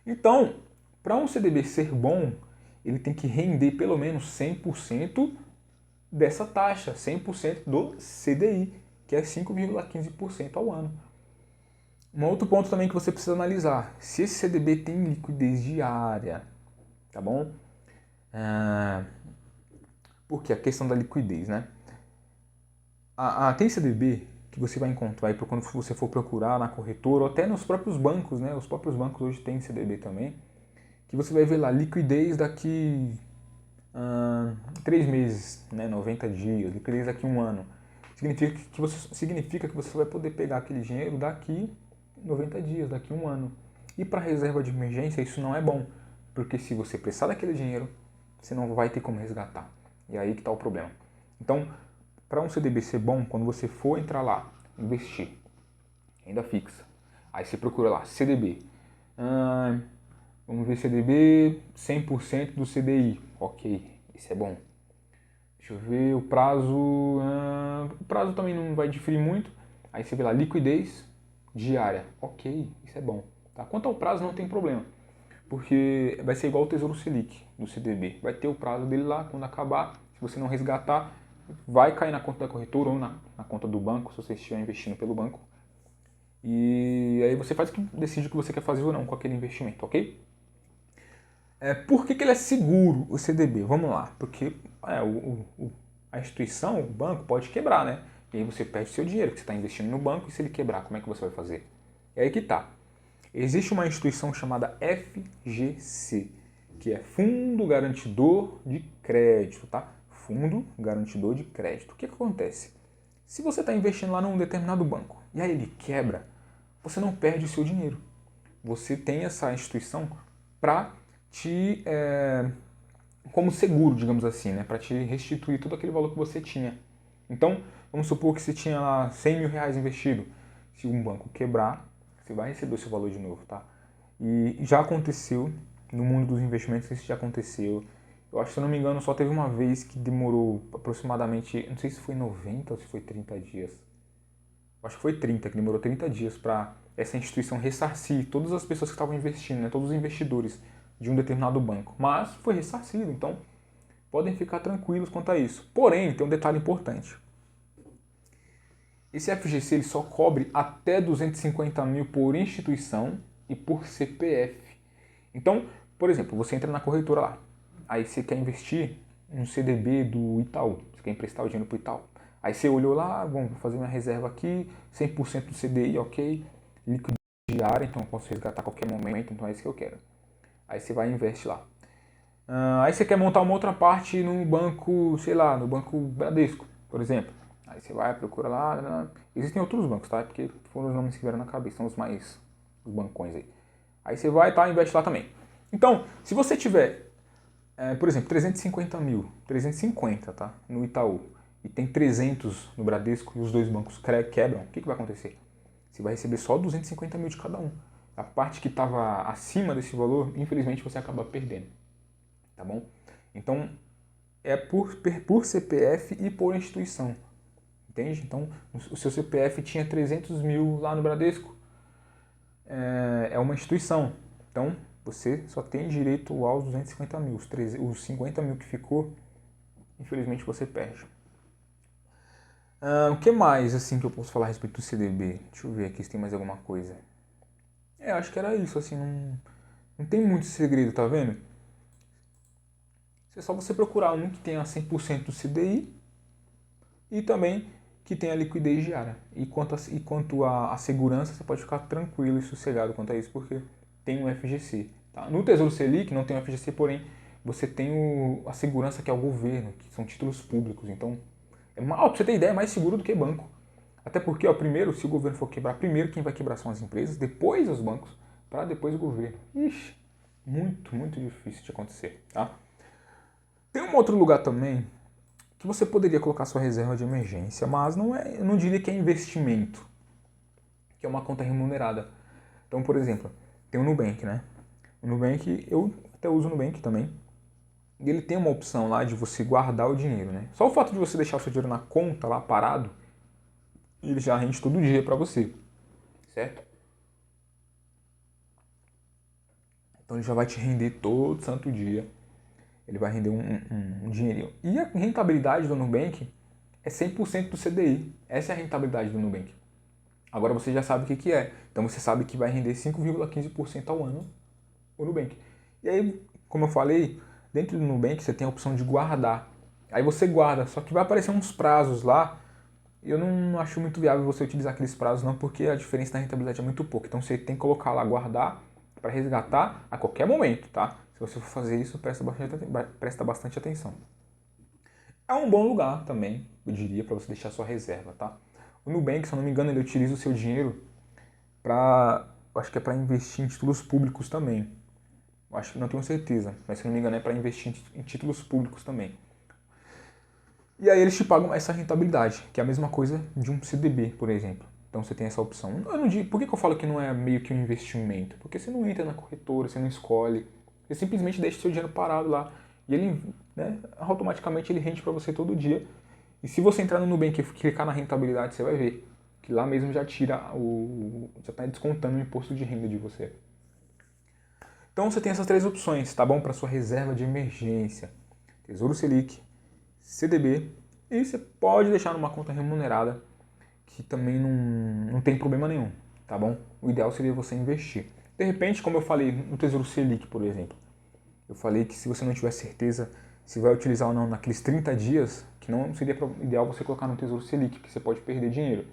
Então, para um CDB ser bom, ele tem que render pelo menos 100% dessa taxa, 100% do CDI, que é 5,15% ao ano. Um outro ponto também que você precisa analisar, se esse CDB tem liquidez diária, tá bom? Porque a questão da liquidez, né? Tem CDB que você vai encontrar aí quando você for procurar na corretora ou até nos próprios bancos, né? Os próprios bancos hoje têm CDB também, que você vai ver lá liquidez daqui 3 meses, né? 90 dias, liquidez daqui 1 ano. Significa que você vai poder pegar aquele dinheiro daqui 90 dias, daqui 1 ano. E para reserva de emergência isso não é bom, porque se você precisar daquele dinheiro, você não vai ter como resgatar. E aí que está o problema. Então, para um CDB ser bom, quando você for entrar lá, investir, renda fixa, aí você procura lá, CDB. Vamos ver CDB, 100% do CDI. Ok, isso é bom. Deixa eu ver o prazo. O prazo também não vai diferir muito. Aí você vê lá, liquidez diária. Ok, isso é bom. Tá? Quanto ao prazo, não tem problema. Porque vai ser igual o Tesouro Selic do CDB. Vai ter o prazo dele lá, quando acabar, se você não resgatar, vai cair na conta da corretora ou na conta do banco, se você estiver investindo pelo banco. E aí você decide o que você quer fazer ou não com aquele investimento, ok? Por que ele é seguro, o CDB? Vamos lá. Porque a instituição, o banco, pode quebrar, né? E aí você perde seu dinheiro que você está investindo no banco, e se ele quebrar, como é que você vai fazer? É aí que tá. Existe uma instituição chamada FGC, que é Fundo Garantidor de Crédito, tá? Fundo Garantidor de Crédito. O que acontece? Se você está investindo lá num determinado banco e aí ele quebra, você não perde o seu dinheiro. Você tem essa instituição para te como seguro, digamos assim, né? Para te restituir todo aquele valor que você tinha. Então, vamos supor que você tinha lá 100 mil reais investido. Se um banco quebrar, você vai receber o seu valor de novo, tá? E já aconteceu, no mundo dos investimentos isso já aconteceu. Eu acho que, se eu não me engano, só teve uma vez que demorou aproximadamente, não sei se foi 90 ou se foi 30 dias. Eu acho que foi 30, que demorou 30 dias para essa instituição ressarcir todas as pessoas que estavam investindo, né? Todos os investidores de um determinado banco. Mas foi ressarcido, então podem ficar tranquilos quanto a isso. Porém, tem um detalhe importante. Esse FGC ele só cobre até 250 mil por instituição e por CPF. Então, por exemplo, você entra na corretora lá, aí você quer investir no CDB do Itaú, você quer emprestar o dinheiro para o Itaú. Aí você olhou lá, vou fazer minha reserva aqui, 100% do CDI, ok, liquidez diária, então eu posso resgatar a qualquer momento, então é isso que eu quero. Aí você vai e investe lá. Aí você quer montar uma outra parte no banco, sei lá, no banco Bradesco, por exemplo. Aí você vai, procura lá. Existem outros bancos, tá? Porque foram os nomes que vieram na cabeça, são os bancões aí. Aí você vai, tá, investe lá também. Então, se você tiver, por exemplo, 350 mil, 350, tá? No Itaú, e tem 300 no Bradesco e os dois bancos quebram, o que vai acontecer? Você vai receber só 250 mil de cada um. A parte que estava acima desse valor, infelizmente, você acaba perdendo. tá bom? Então, é por CPF e por instituição, entende? Então, o seu CPF tinha 300 mil lá no Bradesco, é uma instituição, então você só tem direito aos 250 mil, os 50 mil que ficou, infelizmente você perde. O que mais assim que eu posso falar a respeito do CDB? Deixa eu ver aqui se tem mais alguma coisa. Acho que era isso, assim, não tem muito segredo, tá vendo? É só você procurar um que tenha 100% do CDI e também que tenha liquidez diária. E quanto à segurança, você pode ficar tranquilo e sossegado quanto a isso, porque tem um FGC. Tá? No Tesouro Selic não tem um FGC, porém você tem a segurança que é o governo, que são títulos públicos. Então, pra você ter ideia, é mais seguro do que banco. Até porque, primeiro, se o governo for quebrar, primeiro quem vai quebrar são as empresas, depois os bancos, para depois o governo. Ixi, muito, muito difícil de acontecer, tá? Tem um outro lugar também que você poderia colocar sua reserva de emergência, mas eu não diria que é investimento, que é uma conta remunerada. Então, por exemplo, tem o Nubank, né? O Nubank, eu até uso o Nubank também, e ele tem uma opção lá de você guardar o dinheiro, né? Só o fato de você deixar o seu dinheiro na conta lá parado, ele já rende todo dia para você, certo? Então ele já vai te render todo santo dia. Ele vai render um dinheirinho. E a rentabilidade do Nubank é 100% do CDI. Essa é a rentabilidade do Nubank. Agora você já sabe o que é. Então você sabe que vai render 5,15% ao ano o Nubank. E aí, como eu falei, dentro do Nubank você tem a opção de guardar. Aí você guarda, só que vai aparecer uns prazos lá. Eu não acho muito viável você utilizar aqueles prazos não, porque a diferença da rentabilidade é muito pouca. Então você tem que colocar lá, guardar, para resgatar a qualquer momento, tá? Se você for fazer isso, presta bastante atenção. É um bom lugar também, eu diria, para você deixar sua reserva, tá? O Nubank, se eu não me engano, ele utiliza o seu dinheiro acho que é para investir em títulos públicos também. Eu acho que não tenho certeza, mas se eu não me engano é para investir em títulos públicos também. E aí eles te pagam essa rentabilidade, que é a mesma coisa de um CDB, por exemplo. Então você tem essa opção. Eu não digo, por que eu falo que não é meio que um investimento? Porque você não entra na corretora, você não escolhe. Você simplesmente deixa seu dinheiro parado lá. E ele, né, automaticamente ele rende para você todo dia. E se você entrar no Nubank e clicar na rentabilidade, você vai ver que lá mesmo já tira já está descontando o imposto de renda de você. Então você tem essas três opções, tá bom? Para sua reserva de emergência. Tesouro Selic, CDB, e você pode deixar numa conta remunerada, que também não tem problema nenhum, tá bom? O ideal seria você investir. De repente, como eu falei no Tesouro Selic, por exemplo, eu falei que se você não tiver certeza se vai utilizar ou não naqueles 30 dias, que não seria ideal você colocar no Tesouro Selic, porque você pode perder dinheiro.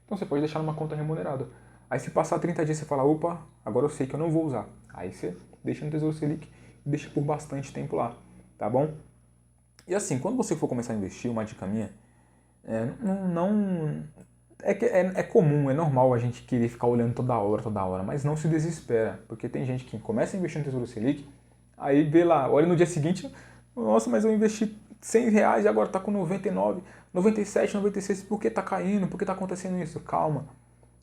Então você pode deixar numa conta remunerada. Aí se passar 30 dias você fala, opa, agora eu sei que eu não vou usar. Aí você deixa no Tesouro Selic e deixa por bastante tempo lá, tá bom? E assim, quando você for começar a investir, uma dica minha, é comum, é normal a gente querer ficar olhando toda hora, mas não se desespera, porque tem gente que começa a investir no Tesouro Selic, aí vê lá, olha no dia seguinte, nossa, mas eu investi R$100 e agora está com 99, 97, 96, por que está caindo? Por que está acontecendo isso? Calma,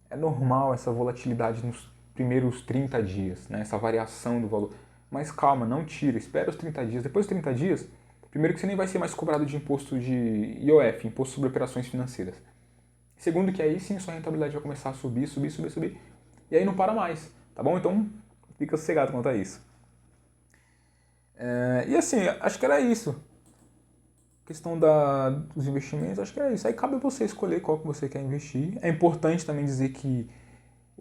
é normal essa volatilidade nos primeiros 30 dias, né? Essa variação do valor, mas calma, não tira, espera os 30 dias, depois dos 30 dias, primeiro que você nem vai ser mais cobrado de imposto de IOF, Imposto sobre Operações Financeiras. Segundo que aí sim sua rentabilidade vai começar a subir, e aí não para mais, tá bom? Então fica sossegado quanto a isso. E assim, acho que era isso. A questão dos investimentos, acho que era isso. Aí cabe a você escolher qual que você quer investir. É importante também dizer que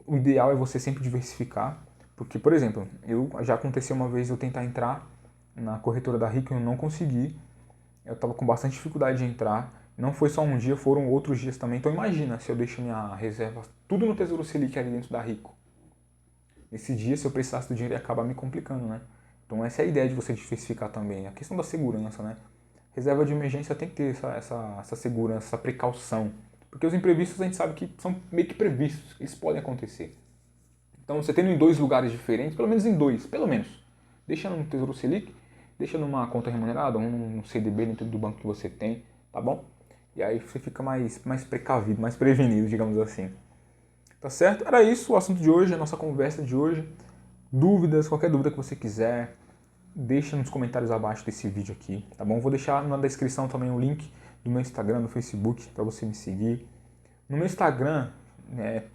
o ideal é você sempre diversificar. Porque, por exemplo, já aconteceu uma vez eu tentar entrar na corretora da Rico e eu não consegui. Eu estava com bastante dificuldade de entrar. Não foi só um dia, foram outros dias também. Então imagina se eu deixo minha reserva tudo no Tesouro Selic ali dentro da Rico. Nesse dia, se eu precisasse do dinheiro, ia acabar me complicando, né? Então essa é a ideia de você diversificar também. A questão da segurança, né? Reserva de emergência tem que ter essa segurança, essa precaução. Porque os imprevistos a gente sabe que são meio que previstos, eles podem acontecer. Então você tendo em dois lugares diferentes, pelo menos em dois, pelo menos. Deixa no Tesouro Selic, deixa numa conta remunerada, ou num CDB dentro do banco que você tem, tá bom? E aí você fica mais precavido, mais prevenido, digamos assim. Tá certo? Era isso o assunto de hoje, a nossa conversa de hoje. Dúvidas, qualquer dúvida que você quiser, deixa nos comentários abaixo desse vídeo aqui, tá bom? Vou deixar na descrição também o link do meu Instagram, do Facebook, para você me seguir. No meu Instagram,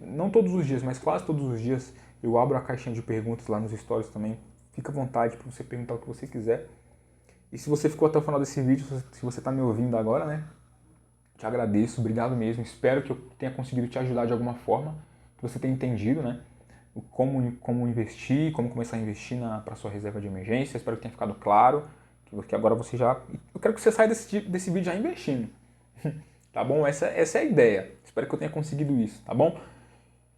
não todos os dias, mas quase todos os dias, eu abro a caixinha de perguntas lá nos stories também. Fica à vontade para você perguntar o que você quiser. E se você ficou até o final desse vídeo, se você está me ouvindo agora, né? Te agradeço, obrigado mesmo. Espero que eu tenha conseguido te ajudar de alguma forma, que você tenha entendido, né? Como investir, como começar a investir para sua reserva de emergência. Espero que tenha ficado claro, que agora você já... Eu quero que você saia desse vídeo já investindo, tá bom? Essa é a ideia. Espero que eu tenha conseguido isso, tá bom?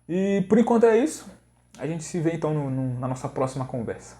E por enquanto é isso. A gente se vê então na nossa próxima conversa.